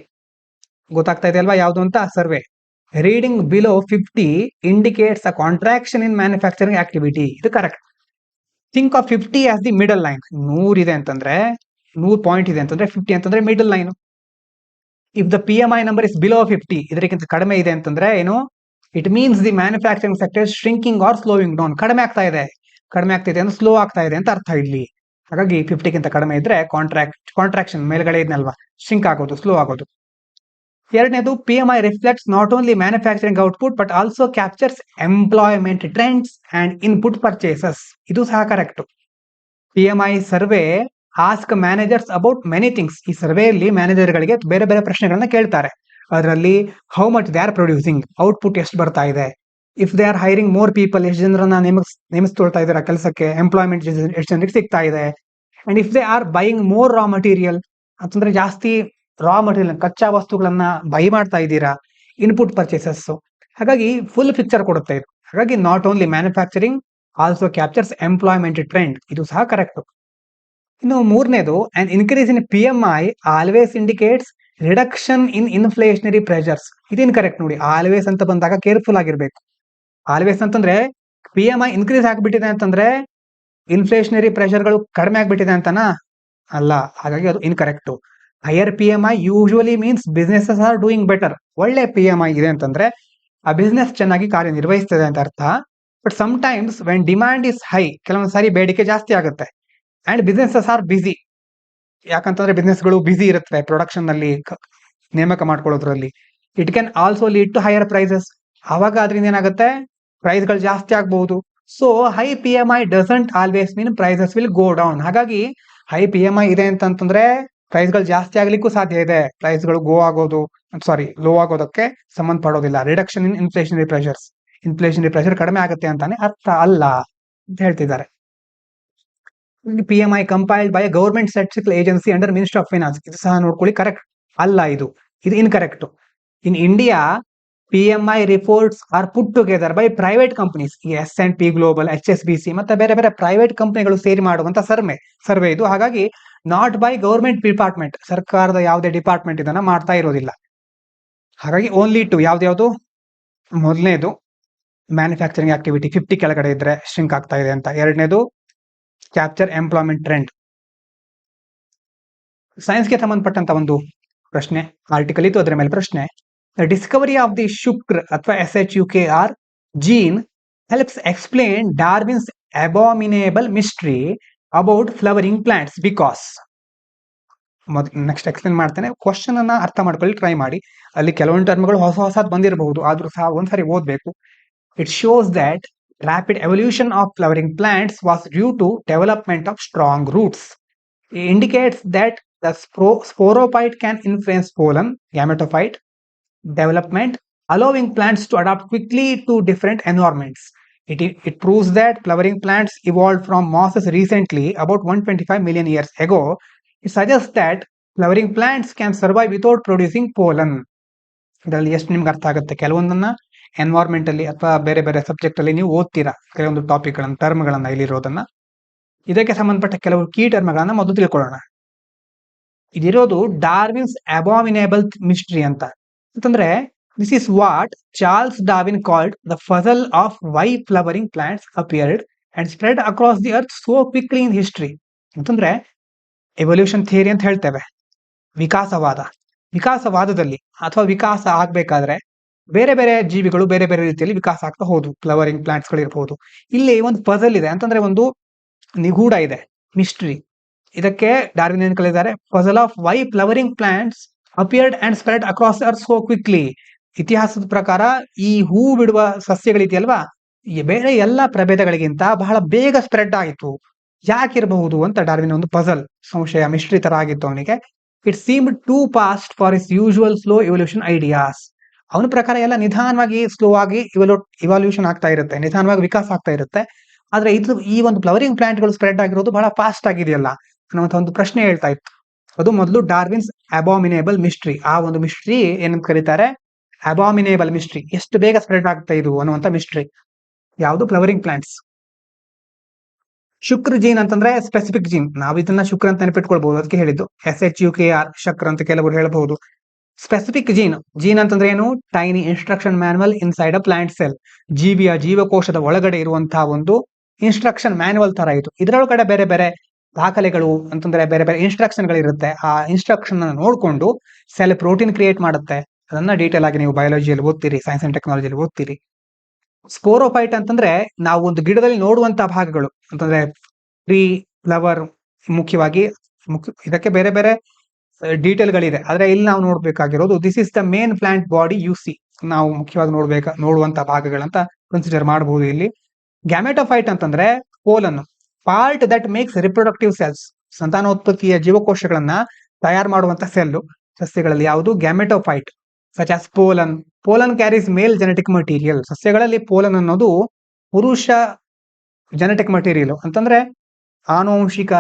ಗೊತ್ತಾಗ್ತಾ ಇದೆ ಅಲ್ವಾ ಯಾವುದು ಅಂತ, survey. Reading below 50 indicates a contraction in manufacturing activity, ಇದು correct. Think of 50 as the middle line, 100 ಇದೆ ಅಂತಂದ್ರೆ 100 ಪಾಯಿಂಟ್ ಇದೆ ಅಂತಂದ್ರೆ 50 ಅಂತಂದ್ರೆ middle line. If the PMI number is below 50, ಇದಕ್ಕಿಂತ ಕಡಿಮೆ ಇದೆ ಅಂತಂದ್ರೆ ಏನು, it means the manufacturing sector shrinking or slowing down, ಕಡಿಮೆ ಆಗ್ತಾ ಇದೆ ಅಂದ್ರೆ ಸ್ಲೋ ಆಗ್ತಾ ಇದೆ ಅಂತ ಅರ್ಥ ಇಲ್ಲಿ. ಹಾಗಾಗಿ 50ಗಿಂತ ಕಡಿಮೆ ಇದ್ರೆ ಕಾಂಟ್ರಾಕ್ಷನ್ ಮೇಲ್ಗಡೆ ಇದನ್ನಲ್ವಾ, ಶ್ರಿಂಕ್ ಆಗೋದು, ಸ್ಲೋ ಆಗೋದು. ಎರಡನೇದು PMI reflects not only manufacturing output but also captures employment trends and input purchases, ಇದು ಸಹ correct. PMI survey ask managers about many things, ಈ ಸರ್ವೆಯಲ್ಲಿ ಮ್ಯಾನೇಜರ್ಗಳಿಗೆ ಬೇರೆ ಬೇರೆ ಪ್ರಶ್ನೆಗಳನ್ನ ಕೇಳ್ತಾರೆ. ಅದರಲ್ಲಿ how much they are producing, output ಎಷ್ಟು ಬರ್ತಾ ಇದೆ, if they R hiring more people, ಎಷ್ಟು ಜನರನ್ನ ನೇಮಿಸ್ಕೊಳ್ತಾ ಇದಾರೆ ಕೆಲಸಕ್ಕೆ, ಎಂಪ್ಲಾಯ್ಮೆಂಟ್ ಎಷ್ಟು ಜನರಿಗೆ ಸಿಗ್ತಾ ಇದೆ, and if they are buying more raw material ಅಂತಂದ್ರೆ ಜಾಸ್ತಿ ರಾ ಮಟೀರಿಯಲ್ ಕಚ್ಚಾ ವಸ್ತುಗಳನ್ನ ಬೈ ಮಾಡ್ತಾ ಇದ್ದೀರಾ, ಇನ್ಪುಟ್ ಪರ್ಚೇಸಸ್. ಹಾಗಾಗಿ ಫುಲ್ ಪಿಕ್ಚರ್ ಕೊಡುತ್ತೆ ಇದು. ಹಾಗಾಗಿ not only manufacturing also captures employment trend, ಇದು ಸಹ ಕರೆಕ್ಟ್. ಇನ್ನು ಮೂರನೇದು, an increase in PMI always indicates reduction in inflationary pressures, ಇದೇನು ಕರೆಕ್ಟ್ ನೋಡಿ. ಆಲ್ವೇಸ್ ಅಂತ ಬಂದಾಗ ಕೇರ್ಫುಲ್ ಆಗಿರ್ಬೇಕು. ಆಲ್ವೇಸ್ ಅಂತಂದ್ರೆ PMI ಇನ್ಕ್ರೀಸ್ ಆಗ್ಬಿಟ್ಟಿದೆ ಅಂತಂದ್ರೆ ಇನ್ಫ್ಲೇಷನರಿ ಪ್ರೆಷರ್ಗಳು ಕಡಿಮೆ ಆಗ್ಬಿಟ್ಟಿದೆ ಅಂತನಾ, ಅಲ್ಲ. ಹಾಗಾಗಿ ಅದು incorrect. Higher PMI usually means businesses are doing better, ಒಳ್ಳೆ PMI ಇದೆ ಅಂತಂದ್ರೆ ಆ ಬಿಸ್ನೆಸ್ ಚೆನ್ನಾಗಿ ಕಾರ್ಯನಿರ್ವಹಿಸ್ತದೆ ಅಂತ ಅರ್ಥ. But sometimes when demand is high, ಕೆಲವೊಂದು ಸಾರಿ ಬೇಡಿಕೆ ಜಾಸ್ತಿ ಆಗುತ್ತೆ, ಅಂಡ್ ಬಿಸ್ನೆಸಸ್ ಆರ್ ಬಿಸಿ, ಯಾಕಂತಂದ್ರೆ ಬಿಸ್ನೆಸ್ಗಳು ಬಿಸಿ ಇರುತ್ತೆ ಪ್ರೊಡಕ್ಷನ್ ನಲ್ಲಿ, ನೇಮಕ ಮಾಡ್ಕೊಳ್ಳೋದ್ರಲ್ಲಿ. It can also lead to higher prices, ಅವಾಗ ಅದರಿಂದ ಏನಾಗುತ್ತೆ, ಪ್ರೈಸ್ಗಳು ಜಾಸ್ತಿ ಆಗಬಹುದು. So high PMI doesn't always mean prices will go down. ಹಾಗಾಗಿ ಹೈ PMI ಇದೆ ಅಂತಂದ್ರೆ ಪ್ರೈಸ್ಗಳು ಜಾಸ್ತಿ ಆಗ್ಲಿಕ್ಕೂ ಸಾಧ್ಯ ಇದೆ, ಪ್ರೈಸ್ಗಳು ಲೋ ಆಗೋದಕ್ಕೆ ಸಂಬಂಧಪಡೋದಿಲ್ಲ. Reduction in inflationary pressures, inflationary pressure ಕಡಿಮೆ ಆಗುತ್ತೆ ಅಂತಾನೆ ಅರ್ಥ ಅಲ್ಲ ಅಂತ ಹೇಳ್ತಿದ್ದಾರೆ. PMI compiled by government statistical agency under ministry of finance, ಇದು ಸಹ ನೋಡ್ಕೊಳ್ಳಿ, ಕರೆಕ್ಟ್ ಅಲ್ಲ, ಇದು incorrect. In India PMI reports are put together by private companies, ಈ S&P ಗ್ಲೋಬಲ್, HSBC ಮತ್ತೆ ಬೇರೆ ಬೇರೆ ಪ್ರೈವೇಟ್ ಕಂಪನಿಗಳು ಸೇರಿ ಮಾಡುವಂತ ಸರ್ವೆ ಇದು. ಹಾಗಾಗಿ ನಾಟ್ ಬೈ ಗವರ್ಮೆಂಟ್ ಡಿಪಾರ್ಟ್ಮೆಂಟ್, ಸರ್ಕಾರದ ಯಾವುದೇ ಡಿಪಾರ್ಟ್ಮೆಂಟ್ ಇದನ್ನ ಮಾಡ್ತಾ ಇರೋದಿಲ್ಲ. ಹಾಗಾಗಿ ಓನ್ಲಿ ಟು ಯಾವ್ದು, ಮೊದಲನೇದು ಮ್ಯಾನುಫ್ಯಾಕ್ಚರಿಂಗ್ ಆಕ್ಟಿವಿಟಿ 50 ಕೆಳಗಡೆ ಇದ್ರೆ ಶ್ರಿಂಕ್ ಆಗ್ತಾ ಇದೆ ಅಂತ. ಎರಡನೇದು ಕ್ಯಾಪ್ಚರ್ ಎಂಪ್ಲಾಯ್ಮೆಂಟ್ ಟ್ರೆಂಡ್. ಸೈನ್ಸ್ಗೆ ಸಂಬಂಧಪಟ್ಟಂತ ಒಂದು ಪ್ರಶ್ನೆ ಆರ್ಟಿಕಲ್ ಇತ್ತು, ಅದರ ಮೇಲೆ ಪ್ರಶ್ನೆ. The discovery of the Shukr ಅಥವಾ SHUKR gene helps explain Darwin's abominable mystery about flowering plants because. Next explain ಮಾಡ್ತೇನೆ, ಕ್ವಶನ್ ಅನ್ನ ಅರ್ಥ ಮಾಡ್ಕೊಳ್ಳಿ ಟ್ರೈ ಮಾಡಿ. ಅಲ್ಲಿ ಕೆಲವೊಂದು ಟರ್ಮ್ಗಳು ಹೊಸದ್ ಬಂದಿರಬಹುದು, ಆದ್ರೂ ಸಹ ಒಂದ್ಸರಿ ಓದ್ಬೇಕು. It shows that rapid evolution of flowering plants was due to development of strong roots. It indicates that the sporophyte can influence pollen gametophyte development, allowing plants to adapt quickly to different environments. It proves that flowering plants evolved from mosses recently, about 125 million years ago. It suggests that flowering plants can survive without producing pollen. ಇದರಲ್ಲಿ ಎಷ್ಟು ನಿಮ್ಗೆ ಅರ್ಥ ಆಗುತ್ತೆ, ಕೆಲವೊಂದನ್ನ environment ಅಲ್ಲಿ ಅಥವಾ ಬೇರೆ ಬೇರೆ subject ಅಲ್ಲಿ ನೀವು ಓದ್ತೀರಾ, ಕೆಲವೊಂದು ಟಾಪಿಕ್ ಗಳನ್ನ, ಟರ್ಮ್ಗಳನ್ನ ಇಲ್ಲಿರೋದನ್ನ. ಇದಕ್ಕೆ ಸಂಬಂಧಪಟ್ಟ ಕೆಲವು ಕೀ ಟರ್ಮ್ಗಳನ್ನ ಮೊದಲು ತಿಳ್ಕೊಳ್ಳೋಣ. ಇದಿರೋದು ಡಾರ್ವಿನ್ಸ್ ಅಬಾಮಿನೇಬಲ್ ಮಿಸ್ಟ್ರಿ ಅಂತ. ಅಂತಂದ್ರೆ this is what Charles Darwin called the puzzle of why flowering plants appeared and spread across the earth so quickly in history. ಅಂತಂದ್ರೆ ಎವಲ್ಯೂಷನ್ ಥಿಯರಿ ಅಂತ ಹೇಳ್ತೇವೆ, ವಿಕಾಸವಾದದಲ್ಲಿ ಅಥವಾ ವಿಕಾಸ ಆಗ್ಬೇಕಾದ್ರೆ ಬೇರೆ ಬೇರೆ ಜೀವಿಗಳು ಬೇರೆ ಬೇರೆ ರೀತಿಯಲ್ಲಿ ವಿಕಾಸ ಆಗ್ತಾ ಹೋದ್ವು. ಫ್ಲವರಿಂಗ್ ಪ್ಲಾಂಟ್ಸ್ ಗಳು ಇರಬಹುದು. ಇಲ್ಲಿ ಒಂದು ಪಜಲ್ ಇದೆ, ಅಂತಂದ್ರೆ ಒಂದು ನಿಗೂಢ ಇದೆ, ಮಿಸ್ಟ್ರಿ. ಇದಕ್ಕೆ ಡಾರ್ವಿನ್ ಏನ್ ಕಲಿದ್ದಾರೆ, puzzle of why flowering plants appeared and spread across earth so quickly. ಇತಿಹಾಸದ ಪ್ರಕಾರ ಈ ಹೂ ಬಿಡುವ ಸಸ್ಯಗಳಿದೆಯಲ್ವಾ, ಬೇರೆ ಎಲ್ಲ ಪ್ರಭೇದಗಳಿಗಿಂತ ಬಹಳ ಬೇಗ ಸ್ಪ್ರೆಡ್ ಆಯಿತು, ಯಾಕಿರಬಹುದು ಅಂತ ಡಾರ್ವಿನ್ ಒಂದು ಪಜಲ್, ಸಂಶಯ, ಮಿಸ್ಟ್ರಿ ತರ ಆಗಿತ್ತು ಅವನಿಗೆ. It seem too fast for his usual slow evolution ideas. ಅವನ ಪ್ರಕಾರ ಎಲ್ಲ ನಿಧಾನವಾಗಿ ಸ್ಲೋ ಆಗಿ ಇವಾಲ್ಯೂಷನ್ ಆಗ್ತಾ ಇರುತ್ತೆ, ನಿಧಾನವಾಗಿ ವಿಕಾಸ ಆಗ್ತಾ ಇರುತ್ತೆ. ಆದ್ರೆ ಇದು ಈ ಒಂದು ಫ್ಲವರಿಂಗ್ ಪ್ಲಾಂಟ್ಗಳು ಸ್ಪ್ರೆಡ್ ಆಗಿರೋದು ಬಹಳ ಫಾಸ್ಟ್ ಆಗಿದೆಯಲ್ಲ ಅನ್ನುವಂಥ ಒಂದು ಪ್ರಶ್ನೆ ಹೇಳ್ತಾ ಇತ್ತು. ಅದು ಮೊದಲು ಡಾರ್ವಿನ್ಸ್ ಅಬಾಮಿನೇಬಲ್ ಮಿಸ್ಟ್ರಿ. ಆ ಒಂದು ಮಿಸ್ಟ್ರಿ ಏನಂತ ಕರೀತಾರೆ, ಅಬಾಮಿನೇಬಲ್ ಮಿಸ್ಟ್ರಿ. ಎಷ್ಟು ಬೇಗ ಸ್ಪ್ರೆಡ್ ಆಗ್ತಾ ಇದು ಅನ್ನುವಂಥ ಮಿಸ್ಟ್ರಿ ಯಾವುದು, ಫ್ಲವರಿಂಗ್ ಪ್ಲಾಂಟ್ಸ್. ಶುಕ್ರ ಜೀನ್ ಅಂತಂದ್ರೆ ಸ್ಪೆಸಿಫಿಕ್ ಜೀನ್. ನಾವು ಇದನ್ನ ಶುಕ್ರ ಅಂತ ನೆನಪಿಟ್ಕೊಳ್ಬಹುದು, ಅದಕ್ಕೆ ಹೇಳಿದ್ದು SHUKR ಶಕ್ರ ಅಂತ ಕೆಲವರು ಹೇಳಬಹುದು. ಸ್ಪೆಸಿಫಿಕ್ ಜೀನ್ ಅಂತಂದ್ರೆ ಏನು, ಟೈನಿ ಇನ್ಸ್ಟ್ರಕ್ಷನ್ ಮ್ಯಾನ್ಯುವಲ್ ಇನ್ಸೈಡ್ ಅ ಪ್ಲಾಂಟ್ ಸೆಲ್. ಜೀವಕೋಶದ ಒಳಗಡೆ ಇರುವಂತಹ ಒಂದು ಇನ್ಸ್ಟ್ರಕ್ಷನ್ ಮ್ಯಾನ್ಯುವಲ್ ತರ ಇದು. ಇದರೊಳಗಡೆ ಬೇರೆ ಬೇರೆ ದಾಖಲೆಗಳು ಅಂತಂದ್ರೆ ಬೇರೆ ಬೇರೆ ಇನ್ಸ್ಟ್ರಕ್ಷನ್ ಗಳಿರುತ್ತೆ. ಆ ಇನ್ಸ್ಟ್ರಕ್ಷನ್ ನೋಡ್ಕೊಂಡು ಸೆಲ್ ಪ್ರೋಟೀನ್ ಕ್ರಿಯೇಟ್ ಮಾಡುತ್ತೆ. ಅದನ್ನ ಡೀಟೇಲ್ ಆಗಿ ನೀವು ಬಯಾಲಜಿಯಲ್ಲಿ ಓದ್ತೀರಿ, ಸೈನ್ಸ್ ಅಂಡ್ ಟೆಕ್ನಾಲಜಿಯಲ್ಲಿ ಓದ್ತೀರಿ. ಸ್ಪೋರೋಫೈಟ್ ಅಂತಂದ್ರೆ ನಾವು ಒಂದು ಗಿಡದಲ್ಲಿ ನೋಡುವಂತಹ ಭಾಗಗಳು ಅಂತಂದ್ರೆ ಟ್ರೀ, ಫ್ಲವರ್, ಮುಖ್ಯವಾಗಿ ಇದಕ್ಕೆ ಬೇರೆ ಬೇರೆ ಡೀಟೇಲ್ ಗಳಿದೆ. ಆದ್ರೆ ಇಲ್ಲಿ ನಾವು ನೋಡ್ಬೇಕಾಗಿರೋದು this is the main plant body you see. ನಾವು ಮುಖ್ಯವಾಗಿ ನೋಡುವಂತ ಭಾಗಗಳಂತ ಕನ್ಸಿಡರ್ ಮಾಡಬಹುದು ಇಲ್ಲಿ. ಗ್ಯಾಮೆಟೋಫೈಟ್ ಅಂತಂದ್ರೆ pollen, part that makes reproductive cells. ಸಂತಾನೋತ್ಪತ್ತಿಯ ಜೀವಕೋಶಗಳನ್ನ ತಯಾರು ಮಾಡುವಂತ ಸೆಲ್ ಸಸ್ಯಗಳಲ್ಲಿ ಯಾವುದು, gametophyte. Such as pollen carries male genetic material. ಸಸ್ಯಗಳಲ್ಲಿ ಪೋಲನ್ ಅನ್ನೋದು ಪುರುಷ ಜೆನೆಟಿಕ್ ಮಟೀರಿಯಲ್ ಅಂತಂದ್ರೆ ಆನುವಂಶಿಕ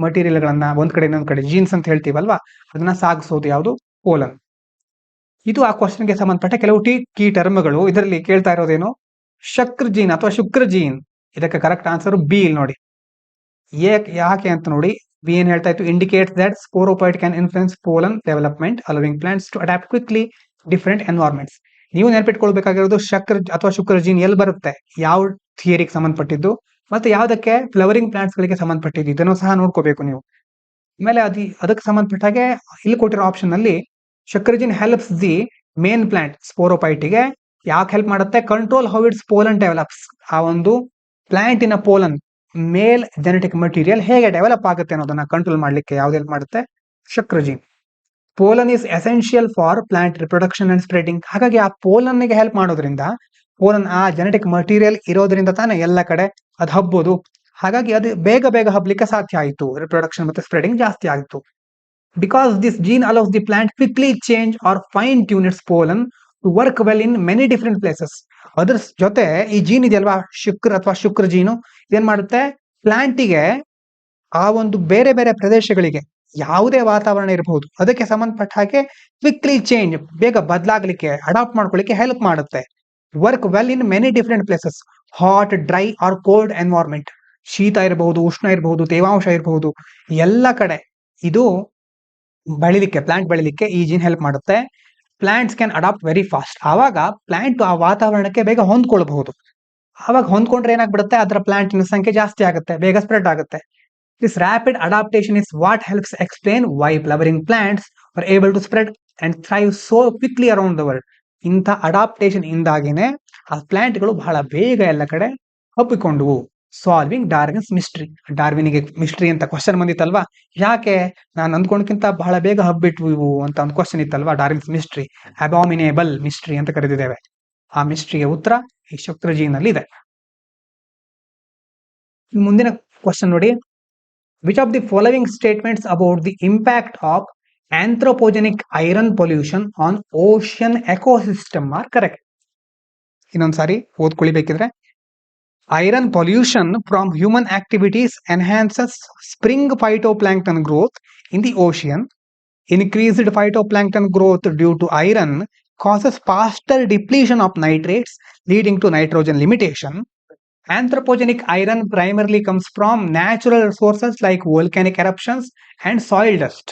ಮಟೀರಿಯಲ್ ಗಳನ್ನ ಒಂದ್ ಕಡೆ ಇನ್ನೊಂದ್ ಕಡೆ ಜೀನ್ಸ್ ಅಂತ ಹೇಳ್ತೀವಲ್ವಾ, ಅದನ್ನ ಸಾಗಿಸೋದು ಯಾವುದು, ಪೋಲನ್. ಇದು ಆ ಕ್ವಶನ್ಗೆ ಸಂಬಂಧಪಟ್ಟ ಕೆಲವು ಕೀ ಟರ್ಮ್ಗಳು. ಇದರಲ್ಲಿ ಕೇಳ್ತಾ ಇರೋದೇನು, ಶಕ್ರ ಜೀನ್ ಅಥವಾ ಶುಕ್ರ ಜೀನ್. ಇದಕ್ಕೆ ಕರೆಕ್ಟ್ ಆನ್ಸರ್ ಬಿ. ಇಲ್ಲಿ ನೋಡಿ ಯಾಕೆ ಅಂತ ನೋಡಿ, ಬಿ ಏನ್ ಹೇಳ್ತಾ ಇತ್ತು, indicates that sporophyte can influence pollen development allowing plants to adapt quickly different environments. ನೀವು ನೆನಪಿಟ್ಕೊಳ್ಬೇಕಾಗಿರೋದು ಶಕ್ರ ಅಥವಾ ಶುಕ್ರ ಜೀನ್ ಎಲ್ಲಿ ಬರುತ್ತೆ, ಯಾವ ಥಿಯರಿಗೆ ಸಂಬಂಧಪಟ್ಟಿದ್ದು, ಮತ್ತೆ ಯಾವ್ದಕ್ಕೆ, ಫ್ಲವರಿಂಗ್ ಪ್ಲಾಂಟ್ಸ್ ಗಳಿಗೆ ಸಂಬಂಧಪಟ್ಟಿದ್ದು. ಇದನ್ನು ಸಹ ನೋಡ್ಕೋಬೇಕು ನೀವು. ಆಮೇಲೆ ಅದಕ್ಕೆ ಸಂಬಂಧಪಟ್ಟ ಹಾಗೆ ಇಲ್ಲಿ ಕೊಟ್ಟಿರೋ ಆಪ್ಷನ್ ಅಲ್ಲಿ Shukr gene helps the main plant ಸ್ಪೋರೋಫೈಟಿಗೆ. ಯಾಕೆ ಹೆಲ್ಪ್ ಮಾಡುತ್ತೆ, control how its pollen develops. ಆ ಒಂದು ಪ್ಲಾಂಟಿನ ಪೋಲನ್ ಮೇಲ್ ಜೆನೆಟಿಕ್ ಮಟೀರಿಯಲ್ ಹೇಗೆ ಡೆವಲಪ್ ಆಗುತ್ತೆ ಅನ್ನೋದನ್ನ ಕಂಟ್ರೋಲ್ ಮಾಡ್ಲಿಕ್ಕೆ ಯಾವ್ದು ಹೆಲ್ಪ್ ಮಾಡುತ್ತೆ, Shukr gene. Pollen is essential for plant reproduction and spreading. ಹಾಗಾಗಿ ಆ ಪೋಲನ್ ಗೆ ಹೆಲ್ಪ್ ಮಾಡೋದ್ರಿಂದ, ಪೋಲನ್ ಆ ಜೆನೆಟಿಕ್ ಮಟೀರಿಯಲ್ ಇರೋದ್ರಿಂದ ತಾನೇ ಎಲ್ಲ ಕಡೆ ಅದು ಹಬ್ಬೋದು. ಹಾಗಾಗಿ ಅದು ಬೇಗ ಬೇಗ ಹಬ್ಲಿಕ್ಕೆ ಸಾಧ್ಯ ಆಯಿತು, ರಿಪ್ರೊಡಕ್ಷನ್ ಮತ್ತೆ ಸ್ಪ್ರೆಡಿಂಗ್ ಜಾಸ್ತಿ ಆಯಿತು. Because this gene allows the plant quickly change or fine tune its pollen to work well in many different places. ಅದ್ರ ಜೊತೆ ಈ ಜೀನ್ ಇದೆಯಲ್ವಾ, ಶುಕ್ರ ಅಥವಾ ಶುಕ್ರ ಜೀನು ಏನ್ ಮಾಡುತ್ತೆ, ಪ್ಲಾಂಟಿಗೆ ಆ ಒಂದು ಬೇರೆ ಬೇರೆ ಪ್ರದೇಶಗಳಿಗೆ ಯಾವುದೇ ವಾತಾವರಣ ಇರಬಹುದು ಅದಕ್ಕೆ ಸಂಬಂಧಪಟ್ಟ ಹಾಗೆ ಕ್ವಿಕ್ಲಿ ಚೇಂಜ್, ಬೇಗ ಬದಲಾಗ್ಲಿಕ್ಕೆ, ಅಡಾಪ್ಟ್ ಮಾಡ್ಕೊಳ್ಳಿಕ್ಕೆ ಹೆಲ್ಪ್ ಮಾಡುತ್ತೆ. Work well in many different places, hot, dry or cold environment. ಶೀತ ಇರಬಹುದು, ಉಷ್ಣ ಇರಬಹುದು, ತೇವಾಂಶ ಇರಬಹುದು, ಎಲ್ಲ ಕಡೆ ಇದು ಬೆಳಿಲಿಕ್ಕೆ, ಪ್ಲಾಂಟ್ ಬೆಳಿಲಿಕ್ಕೆ ಈ ಜೀನ್ ಹೆಲ್ಪ್ ಮಾಡುತ್ತೆ. Plants can adapt very fast. ಆವಾಗ ಪ್ಲಾಂಟ್ ಆ ವಾತಾವರಣಕ್ಕೆ ಬೇಗ ಹೊಂದ್ಕೊಳ್ಬಹುದು. ಆವಾಗ ಹೊಂದ್ಕೊಂಡ್ರೆ ಏನಾಗ್ಬಿಡುತ್ತೆ, ಅದರ ಪ್ಲಾಂಟಿನ ಸಂಖ್ಯೆ ಜಾಸ್ತಿ ಆಗುತ್ತೆ, ಬೇಗ ಸ್ಪ್ರೆಡ್ ಆಗುತ್ತೆ. This rapid adaptation is what helps explain why flowering plants are able to spread and thrive so quickly around the world. ಇಂಥ ಅಡಾಪ್ಟೇಷನ್ ಇಂದಾಗಿನೇ ಆ ಪ್ಲಾಂಟ್ಗಳು ಬಹಳ ಬೇಗ ಎಲ್ಲ ಕಡೆ ಹಬ್ಬಿಕೊಂಡವು. Solving Darwin's mystery. ಡಾರ್ವಿನಿಗೆ ಮಿಸ್ಟ್ರಿ ಅಂತ ಕ್ವಶನ್ ಬಂದಿತ್ತಲ್ವಾ, ಯಾಕೆ ನಾನು ಅಂದ್ಕೊಂಡ್ಕಿಂತ ಬಹಳ ಬೇಗ ಹಬ್ಬಿಟ್ವು ಇವು ಅಂತ ಒಂದು ಕ್ವಶನ್ ಇತ್ತಲ್ವಾ, ಡಾರ್ವಿನ್ಸ್ ಮಿಸ್ಟ್ರಿ, ಅಬಾಮಿನೇಬಲ್ ಮಿಸ್ಟ್ರಿ ಅಂತ ಕರೆದಿದ್ದೇವೆ. ಆ ಮಿಸ್ಟ್ರಿಗೆ ಉತ್ತರ ಈ ಶುಕ್ರ ಜೀನ್ ಅಲ್ಲಿ ಇದೆ. ಮುಂದಿನ ಕ್ವಶನ್ ನೋಡಿ, which of the following statements about the impact of anthropogenic iron pollution on ocean ecosystem are correct? ಇನ್ನೊಂದ್ಸಾರಿ ಓದ್ಕೊಳ್ಳಿ ಬೇಕಿದ್ರೆ. Iron pollution from human activities enhances spring phytoplankton growth in the ocean. Increased phytoplankton growth due to iron causes faster depletion of nitrates, leading to nitrogen limitation. Anthropogenic iron primarily comes from natural sources like volcanic eruptions and soil dust.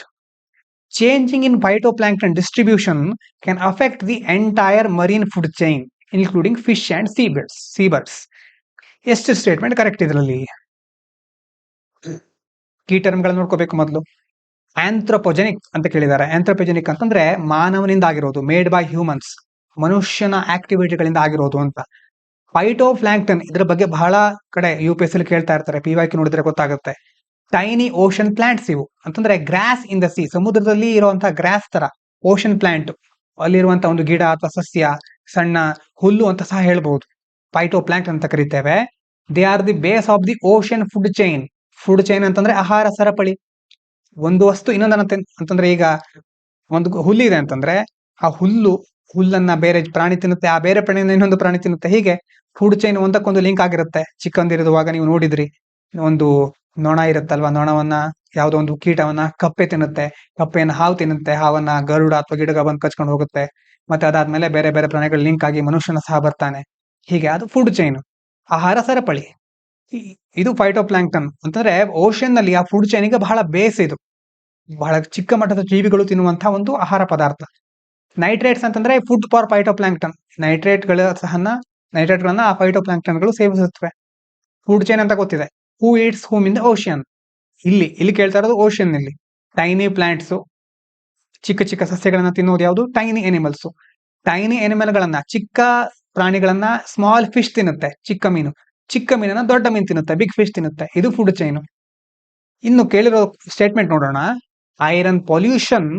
Changing in phytoplankton distribution can affect the entire marine food chain, including fish and seabirds. ಎಷ್ಟು statement correct ಇದರಲ್ಲಿ? Key ಟರ್ಮ್ಗಳನ್ನ ನೋಡ್ಕೋಬೇಕು ಮೊದಲು. ಆಂಥ್ರೋಪೊಜೆನಿಕ್ ಅಂತ ಕೇಳಿದ್ದಾರೆ. ಆಂಥ್ರೋಪೊಜೆನಿಕ್ ಅಂತಂದ್ರೆ ಮಾನವನಿಂದ ಆಗಿರೋದು, made by humans, ಮನುಷ್ಯನ ಆಕ್ಟಿವಿಟಿಗಳಿಂದ ಆಗಿರೋದು ಅಂತ. ಫೈಟೋಪ್ಲಾಂಕ್ಟನ್ ಇದ್ರ ಬಗ್ಗೆ ಬಹಳ ಕಡೆ UPSC ಅಲ್ಲಿ ಕೇಳ್ತಾ ಇರ್ತಾರೆ, PYQ ನೋಡಿದ್ರೆ ಗೊತ್ತಾಗುತ್ತೆ. ಟೈನಿ ಓಷನ್ ಪ್ಲಾಂಟ್ಸ್ ಇವು ಅಂತಂದ್ರೆ ಗ್ರಾಸ್ ಇನ್ ದ ಸಿ, ಸಮುದ್ರದಲ್ಲಿ ಇರುವಂತಹ ಗ್ರಾಸ್ ತರ ಓಷನ್ ಪ್ಲಾಂಟ್, ಅಲ್ಲಿರುವಂತ ಒಂದು ಗಿಡ ಅಥವಾ ಸಸ್ಯ, ಸಣ್ಣ ಹುಲ್ಲು ಅಂತ ಸಹ ಹೇಳ್ಬಹುದು. ಫೈಟೋಪ್ಲಾಂಕ್ಟನ್ ಅಂತ ಕರಿತೇವೆ. They are the base of the ocean food chain. Food chain ಅಂತಂದ್ರೆ ಆಹಾರ ಸರಪಳಿ. ಒಂದು ವಸ್ತು ಇನ್ನೊಂದನ್ನ ಅಂತಂದ್ರೆ ಈಗ ಒಂದು ಹುಲ್ಲು ಇದೆ ಅಂತಂದ್ರೆ ಆ ಹುಲ್ಲನ್ನ ಬೇರೆ ಪ್ರಾಣಿ ತಿನ್ನುತ್ತೆ, ಆ ಬೇರೆ ಪ್ರಾಣಿನ ಇನ್ನೊಂದು ಪ್ರಾಣಿ ತಿನ್ನುತ್ತೆ. ಹೀಗೆ ಫುಡ್ ಚೈನ್ ಒಂದಕ್ಕೊಂದು ಲಿಂಕ್ ಆಗಿರುತ್ತೆ. ಚಿಕ್ಕಂದಿರುವಾಗ ನೀವು ನೋಡಿದ್ರಿ, ಒಂದು ನೊಣ ಇರುತ್ತಲ್ವಾ, ನೊಣವನ್ನ ಯಾವುದೋ ಒಂದು ಕೀಟವನ್ನ ಕಪ್ಪೆ ತಿನ್ನುತ್ತೆ, ಕಪ್ಪೆಯನ್ನು ಹಾವು ತಿನ್ನುತ್ತೆ, ಹಾವನ್ನ ಗರುಡ ಅಥವಾ ಗಿಡಗ ಬಂದು ಕಚ್ಕೊಂಡು ಹೋಗುತ್ತೆ. ಮತ್ತೆ ಅದಾದ್ಮೇಲೆ ಬೇರೆ ಬೇರೆ ಪ್ರಾಣಿಗಳು ಲಿಂಕ್ ಆಗಿ ಮನುಷ್ಯನ ಸಹ ಬರ್ತಾನೆ. ಹೀಗೆ ಅದು ಫುಡ್ ಚೈನ್, ಆಹಾರ ಸರಪಳಿ. ಇದು ಫೈಟೋಪ್ಲಾಂಕ್ಟನ್ ಅಂತಂದ್ರೆ ಓಷನ್ ನಲ್ಲಿ ಆ ಫುಡ್ ಚೈನ್ಗೆ ಬಹಳ ಬೇಸ್ ಇದು. ಬಹಳ ಚಿಕ್ಕ ಮಟ್ಟದ ಜೀವಿಗಳು ತಿನ್ನುವಂತಹ ಒಂದು ಆಹಾರ ಪದಾರ್ಥ. ನೈಟ್ರೇಟ್ಸ್ ಅಂತಂದ್ರೆ ಫುಡ್ ಫಾರ್ ಫೈಟೋಪ್ಲಾಂಕ್ಟನ್. ನೈಟ್ರೇಟ್ಗಳನ್ನ ಆ ಫೈಟೋಪ್ಲಾಂಕ್ಟನ್ಗಳು ಸೇವಿಸುತ್ತವೆ. ಫುಡ್ ಚೈನ್ ಅಂತ ಗೊತ್ತಿದೆ. Who eats whom in the ocean. ಇಲ್ಲಿ ಕೇಳ್ತಾ ಇರೋದು ಓಷನ್ ನಲ್ಲಿ. ಟೈನಿ ಪ್ಲಾಂಟ್ಸ್, ಚಿಕ್ಕ ಚಿಕ್ಕ ಸಸ್ಯಗಳನ್ನ ತಿನ್ನೋದು ಯಾವುದು? Tiny animals. ಟೈನಿ ಎನಿಮಲ್ ಗಳನ್ನ, ಚಿಕ್ಕ ಪ್ರಾಣಿಗಳನ್ನ ಸ್ಮಾಲ್ ಫಿಶ್ ತಿನ್ನುತ್ತೆ, ಚಿಕ್ಕ ಮೀನು. ಚಿಕ್ಕ ಮೀನನ್ನ ದೊಡ್ಡ ಮೀನು ತಿನ್ನುತ್ತೆ, ಬಿಗ್ ಫಿಶ್ ತಿನ್ನುತ್ತೆ. ಇದು ಫುಡ್ ಚೈನ್. ಇನ್ನು ಕೇಳಿರೋ ಸ್ಟೇಟ್ಮೆಂಟ್ ನೋಡೋಣ. Iron pollution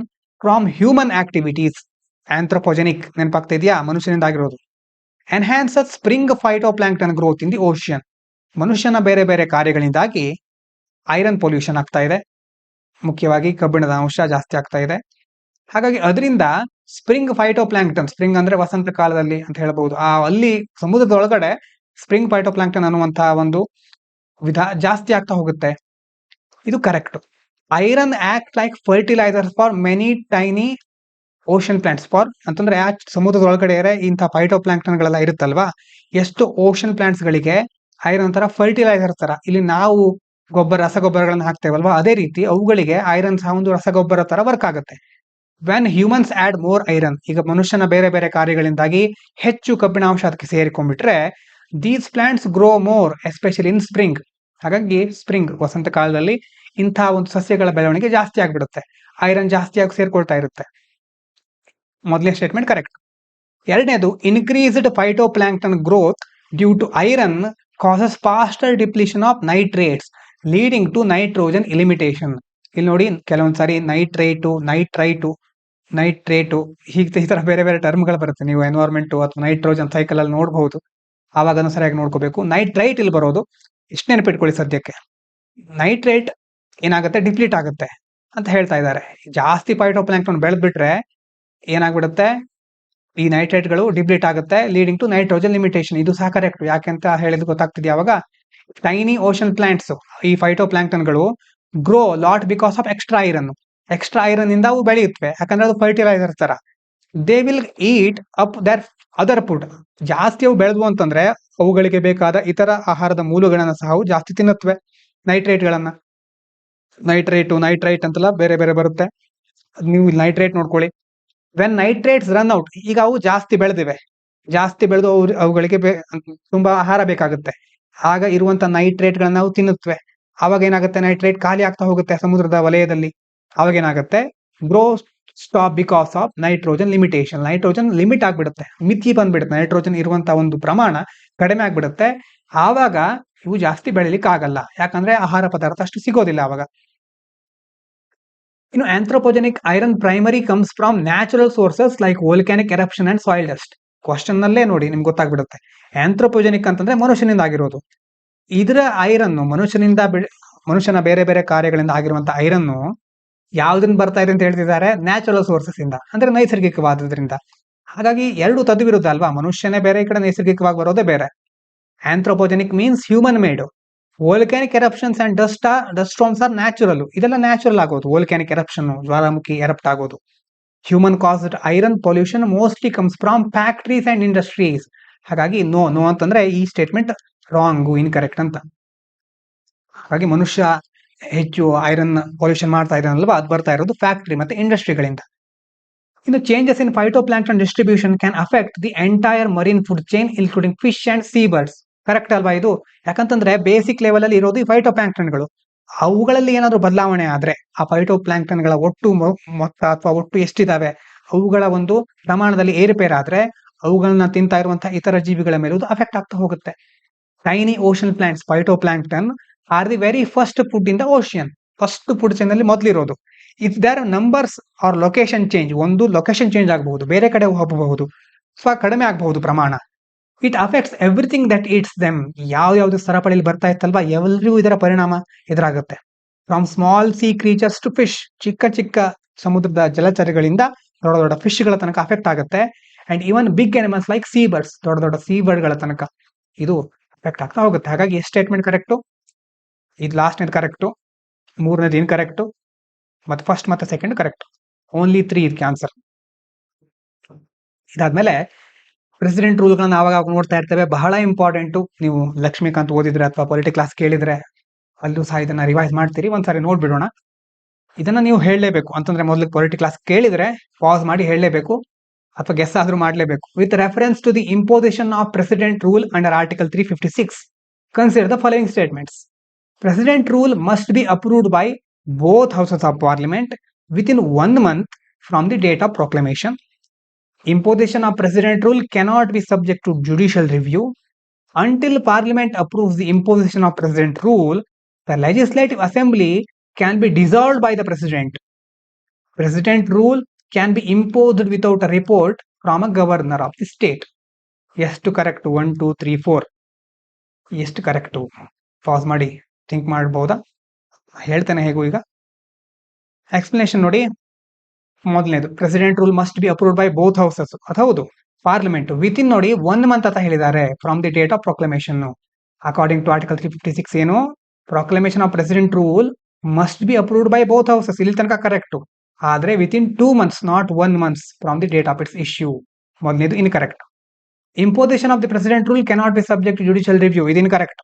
from human activities, anthropogenic, ನೆನಪಾಗ್ತಾ ಇದೆಯಾ? ಮನುಷ್ಯನಿಂದ ಆಗಿರೋದು. Enhances spring phytoplankton growth in the ocean. ಮನುಷ್ಯನ ಬೇರೆ ಬೇರೆ ಕಾರ್ಯಗಳಿಂದಾಗಿ ಐರನ್ ಪೊಲ್ಯೂಷನ್ ಆಗ್ತಾ ಇದೆ, ಮುಖ್ಯವಾಗಿ ಕಬ್ಬಿಣದ ಅಂಶ ಜಾಸ್ತಿ ಆಗ್ತಾ ಇದೆ. ಹಾಗಾಗಿ ಅದರಿಂದ ಸ್ಪ್ರಿಂಗ್ ಫೈಟೋಪ್ಲಾಂಕ್ಟನ್, ಸ್ಪ್ರಿಂಗ್ ಅಂದ್ರೆ ವಸಂತ ಕಾಲದಲ್ಲಿ ಅಂತ ಹೇಳ್ಬಹುದು, ಅಲ್ಲಿ ಸಮುದ್ರದ ಒಳಗಡೆ ಸ್ಪ್ರಿಂಗ್ ಫೈಟೋಪ್ಲಾಂಕ್ಟನ್ ಅನ್ನುವಂತಹ ಒಂದು ವಿಧ ಜಾಸ್ತಿ ಆಗ್ತಾ ಹೋಗುತ್ತೆ. ಇದು correct. Iron act like fertiliser for many tiny ocean plants. ಅಂತಂದ್ರೆ ಸಮುದ್ರದ ಒಳಗಡೆ ಇಂತಹ ಫೈಟೋಪ್ಲಾಂಕ್ಟನ್ ಗಳೆಲ್ಲ ಇರುತ್ತಲ್ವಾ, ಎಷ್ಟು ಓಷನ್ ಪ್ಲಾಂಟ್ಸ್ ಗಳಿಗೆ ಐರನ್ ತರ ಫರ್ಟಿಲೈಸರ್ ತರ, ಇಲ್ಲಿ ನಾವು ರಸಗೊಬ್ಬರಗಳನ್ನ ಹಾಕ್ತೇವಲ್ವಾ, ಅದೇ ರೀತಿ ಅವುಗಳಿಗೆ ಐರನ್ ಸಹ ಒಂದು ರಸಗೊಬ್ಬರ ತರ ವರ್ಕ್ ಆಗುತ್ತೆ. When humans add more iron, ಈಗ ಮನುಷ್ಯನ ಬೇರೆ ಬೇರೆ ಕಾರ್ಯಗಳಿಂದಾಗಿ ಹೆಚ್ಚು ಕಬ್ಬಿಣಾಂಶ ಅದಕ್ಕೆ ಸೇರಿಕೊಂಡ್ಬಿಟ್ರೆ, these plants grow more especially in spring. ಹಾಗಾಗಿ ಸ್ಪ್ರಿಂಗ್, ವಸಂತ ಕಾಲದಲ್ಲಿ ಇಂತಹ ಒಂದು ಸಸ್ಯಗಳ ಬೆಳವಣಿಗೆ ಜಾಸ್ತಿ ಆಗ್ಬಿಡುತ್ತೆ, ಐರನ್ ಜಾಸ್ತಿಯಾಗಿ ಸೇರ್ಕೊಳ್ತಾ ಇರುತ್ತೆ. ಮೊದಲನೇ ಸ್ಟೇಟ್ಮೆಂಟ್ ಕರೆಕ್ಟ್. ಎರಡನೇದು, increased phytoplankton growth due to iron causes faster depletion of nitrates leading to nitrogen limitation. ಇಲ್ಲಿ ನೋಡಿ, ಕೆಲವೊಂದ್ಸಾರಿ ನೈಟ್ರೇಟು ಹೀಗೆ ಈ ತರ ಬೇರೆ ಬೇರೆ ಟರ್ಮ್ಗಳು ಬರುತ್ತೆ. ನೀವು ಎನ್ವೈರ್ಮೆಂಟ್ ಅಥವಾ ನೈಟ್ರೋಜನ್ ಸೈಕಲ್ ಅಲ್ಲಿ ನೋಡಬಹುದು, ಆವಾಗ ಅದನ್ನು ಸರಿಯಾಗಿ ನೋಡ್ಕೋಬೇಕು. ನೈಟ್ರೈಟ್ ಇಲ್ಲಿ ಬರೋದು, ಇಷ್ಟು ನೆನಪಿಟ್ಕೊಳ್ಳಿ ಸದ್ಯಕ್ಕೆ. ನೈಟ್ರೇಟ್ ಏನಾಗುತ್ತೆ? ಡಿಪ್ಲೀಟ್ ಆಗುತ್ತೆ ಅಂತ ಹೇಳ್ತಾ ಇದ್ದಾರೆ. ಜಾಸ್ತಿ ಫೈಟೋಪ್ಲಾಂಕ್ಟನ್ ಬೆಳೆದ್ಬಿಟ್ರೆ ಏನಾಗ್ಬಿಡುತ್ತೆ? ಈ ನೈಟ್ರೇಟ್ಗಳು ಡಿಪ್ಲೀಟ್ ಆಗುತ್ತೆ, ಲೀಡಿಂಗ್ ಟು ನೈಟ್ರೋಜನ್ ಲಿಮಿಟೇಷನ್. ಇದು ಸಹ ಕರೆಕ್ಟ್. ಯಾಕೆಂತ ಹೇಳಿದ್ ಗೊತ್ತಾಗ್ತಿದ್ಯಾ? ಅವಾಗ ಟೈನಿ ಓಷನ್ ಪ್ಲಾಂಟ್ಸ್, ಈ ಫೈಟೋಪ್ಲಾಂಕ್ಟನ್ಗಳು grow lot because of extra iron ಇಂದ ಅವು ಬೆಳೆಯುತ್ತವೆ, ಯಾಕಂದ್ರೆ ಅದು ಫರ್ಟಿಲೈಸರ್ ತರ. They will eat up their other food. ಜಾಸ್ತಿ ಅವು ಬೆಳೆದ್ವು ಅಂತಂದ್ರೆ ಅವುಗಳಿಗೆ ಬೇಕಾದ ಇತರ ಆಹಾರದ ಮೂಲಗಳನ್ನ ಸಹ ಅವು ಜಾಸ್ತಿ ತಿನ್ನುತ್ತವೆ. ನೈಟ್ರೇಟ್ಗಳನ್ನ, ನೈಟ್ರೈಟ್ ಅಂತೆಲ್ಲ ಬೇರೆ ಬೇರೆ ಬರುತ್ತೆ, ನೀವು ನೈಟ್ರೇಟ್ ನೋಡ್ಕೊಳ್ಳಿ. ವೆನ್ ನೈಟ್ರೇಟ್ಸ್ ರನ್ ಔಟ್, ಈಗ ಅವು ಜಾಸ್ತಿ ಬೆಳೆದು ಅವುಗಳಿಗೆ ತುಂಬಾ ಆಹಾರ ಬೇಕಾಗುತ್ತೆ, ಆಗ ಇರುವಂತ ನೈಟ್ರೇಟ್ಗಳನ್ನ ನಾವು ತಿನ್ನುತ್ತವೆ. ಅವಾಗ ಏನಾಗುತ್ತೆ? ನೈಟ್ರೇಟ್ ಖಾಲಿ ಆಗ್ತಾ ಹೋಗುತ್ತೆ ಸಮುದ್ರದ ವಲಯದಲ್ಲಿ. ಅವಾಗ ಏನಾಗುತ್ತೆ? Grow stop because of nitrogen limitation. Nitrogen limit ಆಗ್ಬಿಡುತ್ತೆ, ಮಿತಿ ಬಂದ್ಬಿಡುತ್ತೆ, ನೈಟ್ರೋಜನ್ ಇರುವಂತಹ ಒಂದು ಪ್ರಮಾಣ ಕಡಿಮೆ ಆಗ್ಬಿಡುತ್ತೆ. ಆವಾಗ ಇವು ಜಾಸ್ತಿ ಬೆಳಿಲಿಕ್ಕೆ ಆಗಲ್ಲ, ಯಾಕಂದ್ರೆ ಆಹಾರ ಪದಾರ್ಥ ಅಷ್ಟು ಸಿಗೋದಿಲ್ಲ ಅವಾಗ. ಇನ್ನು anthropogenic iron primary comes from natural sources like volcanic eruption and soil dust. Question ನಲ್ಲೇ ನೋಡಿ ನಿಮ್ಗೆ ಗೊತ್ತಾಗ್ಬಿಡುತ್ತೆ. ಆಂಥ್ರೋಪೋಜೆನಿಕ್ ಅಂತಂದ್ರೆ ಮನುಷ್ಯನಿಂದ ಆಗಿರೋದು. ಇದರ ಐರನ್ ಮನುಷ್ಯನ ಬೇರೆ ಬೇರೆ ಕಾರ್ಯಗಳಿಂದ ಆಗಿರುವಂತಹ ಐರನ್ ಯಾವ್ದನ್ನ ಬರ್ತಾ ಇದೆ ಅಂತ ಹೇಳ್ತಿದ್ದಾರೆ? ನ್ಯಾಚುರಲ್ ಸೋರ್ಸಸ್ ಇಂದ, ಅಂದ್ರೆ ನೈಸರ್ಗಿಕವಾದ್ರಿಂದ. ಹಾಗಾಗಿ ಎರಡು ತದ್ವಿರುದ್ಧ ಅಲ್ವಾ? ಮನುಷ್ಯನೇ ಬೇರೆ, ಈ ಕಡೆ ನೈಸರ್ಗಿಕವಾಗಿ ಬರೋದೇ ಬೇರೆ. Anthropogenic means human made. Volcanic eruptions and dust storms are natural. ಇದೆಲ್ಲ ನ್ಯಾಚುರಲ್ ಆಗೋದು. ವೋಲ್ಕ್ಯಾನಿಕ್ ಎರಪ್ಷನ್, ಜ್ವಾಲಾಮುಖಿ ಎರಪ್ಟ್ ಆಗೋದು. Human caused iron pollution mostly comes from factories and industries. ಹಾಗಾಗಿ ನೋ ಅಂತಂದ್ರೆ ಈ ಸ್ಟೇಟ್ಮೆಂಟ್ ರಾಂಗ್, ಇನ್ಕರೆಕ್ಟ್ ಅಂತ. ಹಾಗಾಗಿ ಮನುಷ್ಯ ಹೆಚ್ಚು ಐರನ್ ಪೊಲ್ಯೂಷನ್ ಮಾಡ್ತಾ ಇದ್ದಾನಲ್ವಾ, ಅದು ಬರ್ತಾ ಇರೋದು ಫ್ಯಾಕ್ಟರಿ ಮತ್ತೆ ಇಂಡಸ್ಟ್ರಿಗಳಿಂದ. ಇನ್ನು changes in phytoplankton distribution can affect the entire marine food chain including fish and sea birds. Correct ಅಲ್ವಾ ಇದು? ಯಾಕಂತಂದ್ರೆ ಬೇಸಿಕ್ ಲೆವೆಲ್ ಅಲ್ಲಿ ಇರೋದು ಈ ಫೈಟೋಪ್ಲಾಂಕ್ಟನ್ಗಳು. ಅವುಗಳಲ್ಲಿ ಏನಾದ್ರೂ ಬದಲಾವಣೆ ಆದ್ರೆ ಆ ಫೈಟೋಪ್ಲಾಂಕ್ಟನ್ಗಳ ಒಟ್ಟು ಮೊತ್ತ ಅಥವಾ ಒಟ್ಟು ಎಷ್ಟಿದಾವೆ ಅವುಗಳ ಒಂದು ಪ್ರಮಾಣದಲ್ಲಿ ಏರುಪೇರಾದ್ರೆ ಅವುಗಳನ್ನ ತಿಂತಾ ಇರುವಂತಹ ಇತರ ಜೀವಿಗಳ ಮೇಲೂ ಅಫೆಕ್ಟ್ ಆಗ್ತಾ ಹೋಗುತ್ತೆ. Tiny ocean plants, phytoplankton are the very first food in the ocean. First food chain ಅಲ್ಲಿ ಮೊದಲಿರೋದು. If their numbers or location change, ಒಂದು ಲೊಕೇಶನ್ ಚೇಂಜ್ ಆಗಬಹುದು, ಬೇರೆ ಕಡೆ ಹೋಗಬಹುದು, ಕಡಿಮೆ ಆಗಬಹುದು ಪ್ರಮಾಣ. It affects everything that eats them. ಯಾವ್ದು ಸರಪಳಿಯಲ್ಲಿ ಬರ್ತಾ ಇತ್ತಲ್ವಾ, ಎಲ್ರಿಗೂ ಇದರ ಪರಿಣಾಮ ಎದುರಾಗುತ್ತೆ. From small sea creatures to fish, ಚಿಕ್ಕ ಚಿಕ್ಕ ಸಮುದ್ರದ ಜಲಚರಗಳಿಂದ ದೊಡ್ಡ ದೊಡ್ಡ ಫಿಶ್ ಗಳ ತನಕ ಅಫೆಕ್ಟ್ ಆಗುತ್ತೆ. And even big animals like sea birds, ದೊಡ್ಡ ದೊಡ್ಡ ಸೀ ಬರ್ಡ್ ಗಳ ತನಕ ಇದು ಅಫೆಕ್ಟ್ ಆಗ್ತಾ ಹೋಗುತ್ತೆ. ಹಾಗಾಗಿ ಸ್ಟೇಟ್ಮೆಂಟ್ ಕರೆಕ್ಟು, ಇದು ಲಾಸ್ಟ್ನೇದು ಕರೆಕ್ಟು, ಮೂರನೇದು ಇನ್ಕರೆಕ್ಟು, ಮತ್ತೆ ಫಸ್ಟ್ ಮತ್ತೆ ಸೆಕೆಂಡ್ ಕರೆಕ್ಟ್. ಓನ್ಲಿ 3 ಇದಕ್ಕೆ ಆನ್ಸರ್. ಇದಾದ್ಮೇಲೆ ಪ್ರೆಸಿಡೆಂಟ್ ರೂಲ್ಗಳನ್ನ ಆವಾಗ ನೋಡ್ತಾ ಇರ್ತೇವೆ, ಬಹಳ ಇಂಪಾರ್ಟೆಂಟ್. ನೀವು ಲಕ್ಷ್ಮೀಕಾಂತ್ ಓದಿದ್ರೆ ಅಥವಾ ಪೊಲಿಟಿ ಕ್ಲಾಸ್ ಕೇಳಿದ್ರೆ ಅಲ್ಲೂ ಸಹ ಇದನ್ನ ರಿವೈಸ್ ಮಾಡ್ತೀರಿ. ಒಂದ್ಸಾರಿ ನೋಡ್ಬಿಡೋಣ. ಇದನ್ನ ನೀವು ಹೇಳಲೇಬೇಕು ಅಂತಂದ್ರೆ, ಮೊದಲಿಗೆ ಪೊಲಿಟಿ ಕ್ಲಾಸ್ ಕೇಳಿದ್ರೆ ಪಾಸ್ ಮಾಡಿ ಹೇಳಲೇಬೇಕು ಅಥವಾ ಗೆಸ್ ಆದ್ರೂ ಮಾಡಲೇಬೇಕು. With reference to the imposition of president rule under article 356, consider the following statements. President rule must be approved by both houses of parliament within 1 month from the date of proclamation. Imposition of president rule cannot be subject to judicial review. Until parliament approves the imposition of president rule, the legislative assembly can be dissolved by the president. President rule can be imposed without a report from a governor of the state. ಎಷ್ಟು correct? 1 2 3 4 ಎಷ್ಟು correct? Pass ಮಾಡಿ think ಮಾಡಬಹುದಾ? ಹೇಳ್ತೇನೆ ಹೇಗೂ. ಈಗ explanation ನೋಡಿ. ಮೊದಲನೇದು, president rule must be approved by both houses. ಅದು ಹೌದು. ಪಾರ್ಲಿಮೆಂಟ್ ವಿತ್ ಇನ್ ನೋಡಿ 1 ಮಂತ್ ಅಂತ ಹೇಳಿದ್ದಾರೆ, from the date of proclamation. According to article 356 ಏನು, proclamation of president rule must be approved by both houses. ಇಲ್ಲಿ ತನಕ ಕರೆಕ್ಟ್. ಆದ್ರೆ within 2 months, not 1 months from the date of its issue. ಮೊದಲನೇದು incorrect. Imposition of the president rule cannot be subject to judicial review. ಇದು incorrect.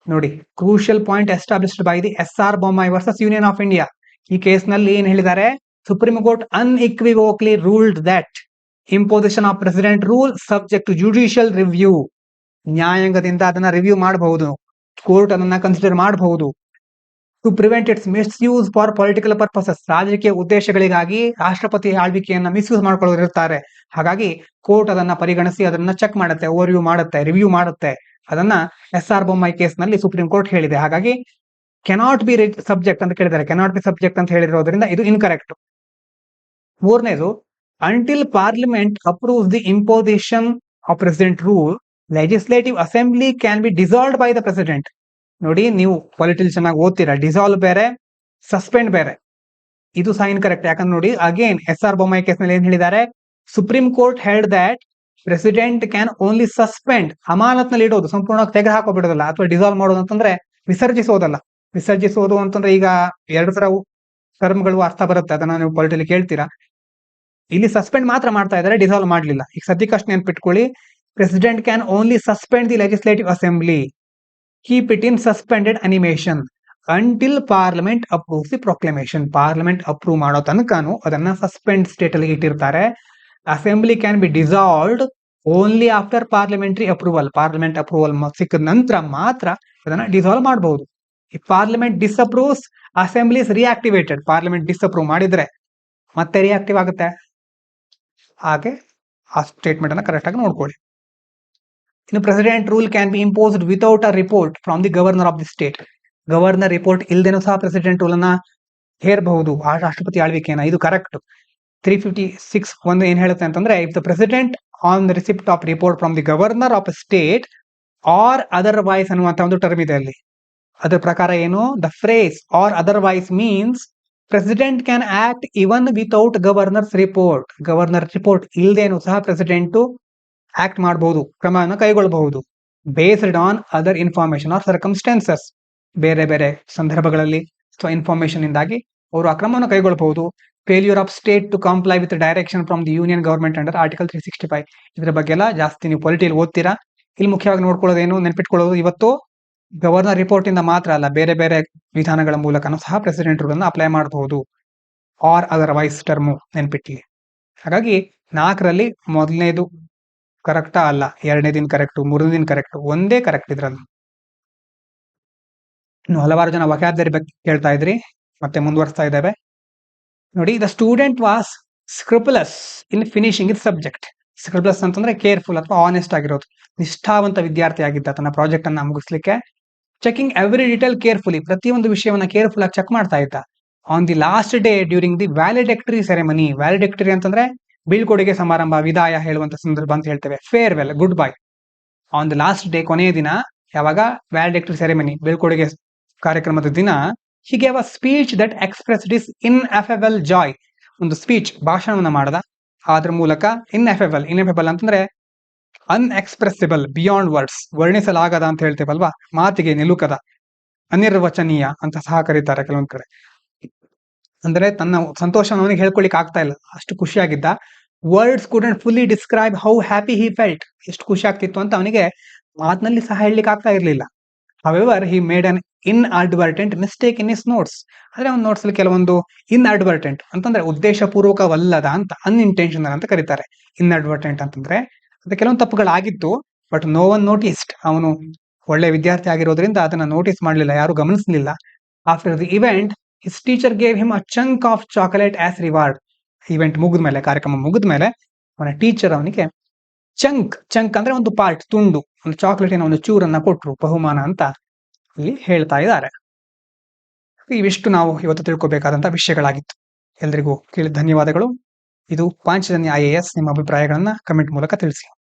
ನೋಡಿ, crucial point established by the SR Bommai versus Union of India. ಈ case ನಲ್ಲಿ ಏನ್ ಹೇಳಿದ್ದಾರೆ, Supreme Court unequivocally ruled that imposition of president rule subject to judicial review. ನ್ಯಾಯಾಂಗದಿಂದ ಅದನ್ನ review ಮಾಡಬಹುದು, court ಅದನ್ನ ಕನ್ಸಿಡರ್ ಮಾಡಬಹುದು. To prevent its misuse for political purposes, ರಾಜಕೀಯ ಉದ್ದೇಶಗಳಿಗಾಗಿ ರಾಷ್ಟ್ರಪತಿ ಆಳ್ವಿಕೆಯನ್ನ ಮಿಸ್ಯೂಸ್ ಮಾಡ್ಕೊಳ್ಳೋರಿರ್ತಾರೆ. ಹಾಗಾಗಿ ಕೋರ್ಟ್ ಅದನ್ನ ಪರಿಗಣಿಸಿ ಅದನ್ನ ಚೆಕ್ ಮಾಡುತ್ತೆ, ಓವರ್ವ್ಯೂ ಮಾಡುತ್ತೆ, ರಿವ್ಯೂ ಮಾಡುತ್ತೆ. ಅದನ್ನ SR ಬೊಮ್ಮಾಯಿ ಕೇಸ್ ನಲ್ಲಿ ಸುಪ್ರೀಂ ಕೋರ್ಟ್ ಹೇಳಿದೆ. ಹಾಗಾಗಿ ಕೆನಾಟ್ ಬಿ ಸಬ್ಜೆಕ್ಟ್ ಅಂತ ಕೇಳಿದ್ದಾರೆ, ಕೆನಾಟ್ ಬಿ ಸಬ್ಜೆಕ್ಟ್ ಅಂತ ಹೇಳಿರೋದ್ರಿಂದ ಇದು ಇನ್ಕರೆಕ್ಟ್. ಮೂರನೇದು, until parliament approves the imposition of president rule, legislative assembly can be dissolved by the president. ನೋಡಿ, ನೀವು ಪೊಲಿಟಿಕಲ್ ಚೆನ್ನಾಗಿ ಓದ್ತೀರಾ, ಡಿಸಾಲ್ವ್ ಬೇರೆ, ಸಸ್ಪೆಂಡ್ ಬೇರೆ. ಇದು ಸಹ ಇನ್ಕರೆಕ್ಟ್. ಯಾಕಂದ್ರೆ ನೋಡಿ, ಅಗೇನ್ SR ಬೊಮ್ಮಾಯಿ ಕೇಸ್ ನಲ್ಲಿ ಏನ್ ಹೇಳಿದ್ದಾರೆ, Supreme Court held that president can only suspend, ಅಮಾನತ್ ನಲ್ಲಿ ಇಡೋದು, ಸಂಪೂರ್ಣವಾಗಿ ತೆಗೆದು ಹಾಕೋಬಿಡೋದಲ್ಲ. ಅಥವಾ ಡಿಸಾಲ್ವ್ ಮಾಡೋದು ಅಂತಂದ್ರೆ ವಿಸರ್ಜಿಸೋದಲ್ಲ. ವಿಸರ್ಜಿಸೋದು ಅಂತಂದ್ರೆ ಈಗ 2 ತರ ಟರ್ಮ್ಗಳು ಅರ್ಥ ಬರುತ್ತೆ, ಅದನ್ನ ನೀವು ಪೊಲಿಟಿಲಿ ಕೇಳ್ತೀರಾ. ಇಲ್ಲಿ ಸಸ್ಪೆಂಡ್ ಮಾತ್ರ ಮಾಡ್ತಾ ಇದ್ದಾರೆ, ಡಿಸಾಲ್ವ್ ಮಾಡ್ಲಿಲ್ಲ. ಈಗ ಸದ್ಯಕ್ಕಷ್ಟು ನೆನ್ಪಿಟ್ಕೊಳ್ಳಿ, president can only suspend the legislative assembly, keep it in suspended animation until parliament approves the proclamation. Parliament approve ಮಾಡೋ ತನಕನೂ ಅದನ್ನ ಸಸ್ಪೆಂಡ್ ಸ್ಟೇಟ್ ಅಲ್ಲಿ ಇಟ್ಟಿರ್ತಾರೆ. Assembly can be dissolved only after parliamentary approval. Parliament approval ಸಿಕ್ಕಿದ ನಂತರ ಮಾತ್ರ ಅದನ್ನ dissolve ಮಾಡಬಹುದು. ಈ ಪಾರ್ಲಿಮೆಂಟ್ ಡಿಸ್ಅಪ್ರೂವ್ಸ್, ಅಸೆಂಬ್ಲಿ ಇಸ್ ರಿಯಾಕ್ಟಿವೇಟೆಡ್. ಪಾರ್ಲಿಮೆಂಟ್ ಡಿಸ್ಅಪ್ರೂವ್ ಮಾಡಿದ್ರೆ ಮತ್ತೆ ರಿಯಾಕ್ಟಿವ್ ಆಗುತ್ತೆ. ಹಾಗೆ ಆ ಸ್ಟೇಟ್ಮೆಂಟ್ ಅನ್ನ ಕರೆಕ್ಟ್ ಆಗಿ ನೋಡ್ಕೊಳ್ಳಿ. ಇನ್ನು president rule can be imposed without a report from the governor of the state. Governor report ಇಲ್ದೇನೂ ಸಹ ಪ್ರೆಸಿಡೆಂಟ್ ರೂಲ್ ಅನ್ನ ಹೇರಬಹುದು, ಆ ರಾಷ್ಟ್ರಪತಿ ಆಳ್ವಿಕೆಯನ್ನ. ಇದು ಕರೆಕ್ಟ್. 356 ಒಂದು ಏನ್ ಹೇಳುತ್ತೆ ಅಂತಂದ್ರೆ, if the president on the receipt of report from the governor of state or otherwise ಅನ್ನುವಂತ ಒಂದು ಟರ್ಮ್ ಇದೆ ಅಲ್ಲಿ. ಅದರ ಪ್ರಕಾರ ಏನು, the phrase or otherwise means president can act even without governor's report. Governor report ಇಲ್ದೇನು ಸಹ ಪ್ರೆಸಿಡೆಂಟ್ ಆಕ್ಟ್ ಮಾಡಬಹುದು, ಕ್ರಮವನ್ನು ಕೈಗೊಳ್ಳಬಹುದು. Based on other information or circumstances. ಬೇರೆ ಬೇರೆ ಸಂದರ್ಭಗಳಲ್ಲಿ ಅಥವಾ ಇನ್ಫಾರ್ಮೇಶನ್ ಇಂದಾಗಿ ಅವರು ಆ ಕ್ರಮವನ್ನು ಕೈಗೊಳ್ಳಬಹುದು. Failure of state to comply with direction from the union government under article 365. ಇದ್ರ ಬಗ್ಗೆ ಎಲ್ಲ ಜಾಸ್ತಿ ನೀವು ಪೊಲಿಟಿಯಲ್ಲಿ ಓದ್ತೀರಾ. ಇಲ್ಲಿ ಮುಖ್ಯವಾಗಿ ನೋಡ್ಕೊಳ್ಳೋದೇನು, ನೆನ್ಪಿಟ್ಕೊಳ್ಳೋದು, ಇವತ್ತು ಗವರ್ನರ್ ರಿಪೋರ್ಟ್ ಇಂದ ಮಾತ್ರ ಅಲ್ಲ, ಬೇರೆ ಬೇರೆ ವಿಧಾನಗಳ ಮೂಲಕನೂ ಸಹ ಪ್ರೆಸಿಡೆಂಟ್ ರೂಲ್ ಅನ್ನು ಅಪ್ಲೈ ಮಾಡಬಹುದು. ಆರ್ ಅದರ್ವೈಸ್ ಟರ್ಮು ನೆನ್ಪಿಟ್ಲಿ. ಹಾಗಾಗಿ 4ರಲ್ಲಿ ಮೊದಲನೇದು ಕರೆಕ್ಟಾ ಅಲ್ಲ, 2ನೇದಿನ ಕರೆಕ್ಟು, 3ನೇದಿನ ಕರೆಕ್ಟು, ಒಂದೇ ಕರೆಕ್ಟ್ ಇದ್ರಲ್ಲಿ. ಇನ್ನು ಹಲವಾರು ಜನ ವೊಕ್ಯಾಬ್ಯುಲರಿ ಬಗ್ಗೆ ಕೇಳ್ತಾ ಇದ್ರಿ, ಮತ್ತೆ ಮುಂದುವರಿಸ್ತಾ ಇದ್ದೇವೆ ನೋಡಿ. The student was scrupulous in finishing it subject. Scrupulous ಅಂತಂದ್ರೆ ಕೇರ್ಫುಲ್ ಅಥವಾ ಆನೆಸ್ಟ್ ಆಗಿರೋದು, ನಿಷ್ಠಾವಂತ ವಿದ್ಯಾರ್ಥಿ ಆಗಿದ್ದ ತನ್ನ ಪ್ರಾಜೆಕ್ಟ್ ಅನ್ನ ಮುಗಿಸ್ಲಿಕ್ಕೆ. ಚೆಕಿಂಗ್ ಎವ್ರಿ ಡೀಟೇಲ್ ಕೇರ್ಫುಲಿ, ಪ್ರತಿಯೊಂದು ವಿಷಯವನ್ನ ಕೇರ್ಫುಲ್ ಆಗಿ ಚೆಕ್ ಮಾಡ್ತಾ ಇದ್ದ. On the last day during the valedictory ceremony. Valedictory ಅಂತಂದ್ರೆ ಬೀಳ್ಕೊಡುಗೆ ಸಮಾರಂಭ, ವಿದಾಯ ಹೇಳುವಂತ ಸಂದರ್ಭ ಅಂತ ಹೇಳ್ತೇವೆ. Farewell, good bye. On the last day, ಕೊನೆಯ ದಿನ, ಯಾವಾಗ ವ್ಯಾಲಿಡಿಕ್ಟರಿ ಸೆರೆಮನಿ, ಬೀಳ್ಕೊಡುಗೆ ಕಾರ್ಯಕ್ರಮದ ದಿನ, he gave a speech that expressed his ineffable joy. ಒಂದು ಸ್ಪೀಚ್, ಭಾಷಣವನ್ನ ಮಾಡದ. ಅದ್ರ ಮೂಲಕ ಇನ್ಎಫೆಬಲ್ ಅಂತಂದ್ರೆ ಅನ್ಎಕ್ಸ್ಪ್ರೆಸಿಬಲ್, ಬಿಯಾಂಡ್ ವರ್ಡ್ಸ್, ವರ್ಣಿಸಲಾಗದ ಅಂತ ಹೇಳ್ತೇವಲ್ವಾ, ಮಾತಿಗೆ ನಿಲುಕದ, ಅನಿರ್ವಚನೀಯ ಅಂತ ಸಹ ಕರೀತಾರೆ ಕೆಲವೊಂದ್ ಕಡೆ. ಅಂದ್ರೆ ತನ್ನ ಸಂತೋಷವನ್ನು ಅವನಿಗೆ ಹೇಳ್ಕೊಳಿಕ್ ಆಗ್ತಾ ಇಲ್ಲ, ಅಷ್ಟು ಖುಷಿಯಾಗಿದ್ದ. Words couldn't fully describe how happy he felt. ಎಷ್ಟು ಖುಷಿ ಆಗ್ತಿತ್ತು ಅಂತ ಅವನಿಗೆ ಮಾತಿನಲ್ಲಿ ಸಹ ಹೇಳಲಿಕ್ಕೆ ಆಗ್ತಾ ಇರ್ಲಿಲ್ಲ. However he made an inadvertent mistake in his notes. ಆದ್ರೆ ಅವ್ನ ನೋಟ್ಸ್ ಅಲ್ಲಿ ಕೆಲವೊಂದು ಇನ್ಅಡ್ವರ್ಟೆಂಟ್ ಅಂತಂದ್ರೆ ಉದ್ದೇಶಪೂರ್ವಕವಲ್ಲದ ಅಂತ, ಅನ್ಇಂಟೆನ್ಷನಲ್ ಅಂತ ಕರೀತಾರೆ. ಇನ್ಅಡ್ವರ್ಟೆಂಟ್ ಅಂತಂದ್ರೆ ಅದೇ ಕೆಲವೊಂದು ತಪ್ಪುಗಳಾಗಿತ್ತು, ಬಟ್ ನೋ ಒನ್ ನೋಟಿಸ್ಡ್. ಅವನು ಒಳ್ಳೆ ವಿದ್ಯಾರ್ಥಿ ಆಗಿರೋದ್ರಿಂದ ಅದನ್ನ ನೋಟಿಸ್ ಮಾಡಲಿಲ್ಲ, ಯಾರು ಗಮನಿಸಲಿಲ್ಲ. After the event his teacher gave him a chunk of chocolate as reward. Event ಮುಗಿದ್ಮೇಲೆ, ಕಾರ್ಯಕ್ರಮ ಮುಗಿದ್ಮೇಲೆ, ಅವನ ಟೀಚರ್ ಅವನಿಗೆ ಚಂಕ್ ಅಂದ್ರೆ ಒಂದು ಪಾರ್ಟ್, ತುಂಡು, ಒಂದು ಚಾಕ್ಲೇಟಿನ ಒಂದು ಚೂರನ್ನ ಕೊಟ್ರು ಬಹುಮಾನ ಅಂತ ಇಲ್ಲಿ ಹೇಳ್ತಾ ಇದ್ದಾರೆ. ಇವಿಷ್ಟು ನಾವು ಇವತ್ತು ತಿಳ್ಕೊಬೇಕಾದಂತಹ ವಿಷಯಗಳಾಗಿತ್ತು. ಎಲ್ರಿಗೂ ಕೇಳಿದ ಧನ್ಯವಾದಗಳು. ಇದು ಪಾಂಚಜನ್ಯ IAS. ನಿಮ್ಮ ಅಭಿಪ್ರಾಯಗಳನ್ನ ಕಮೆಂಟ್ ಮೂಲಕ ತಿಳಿಸಿ.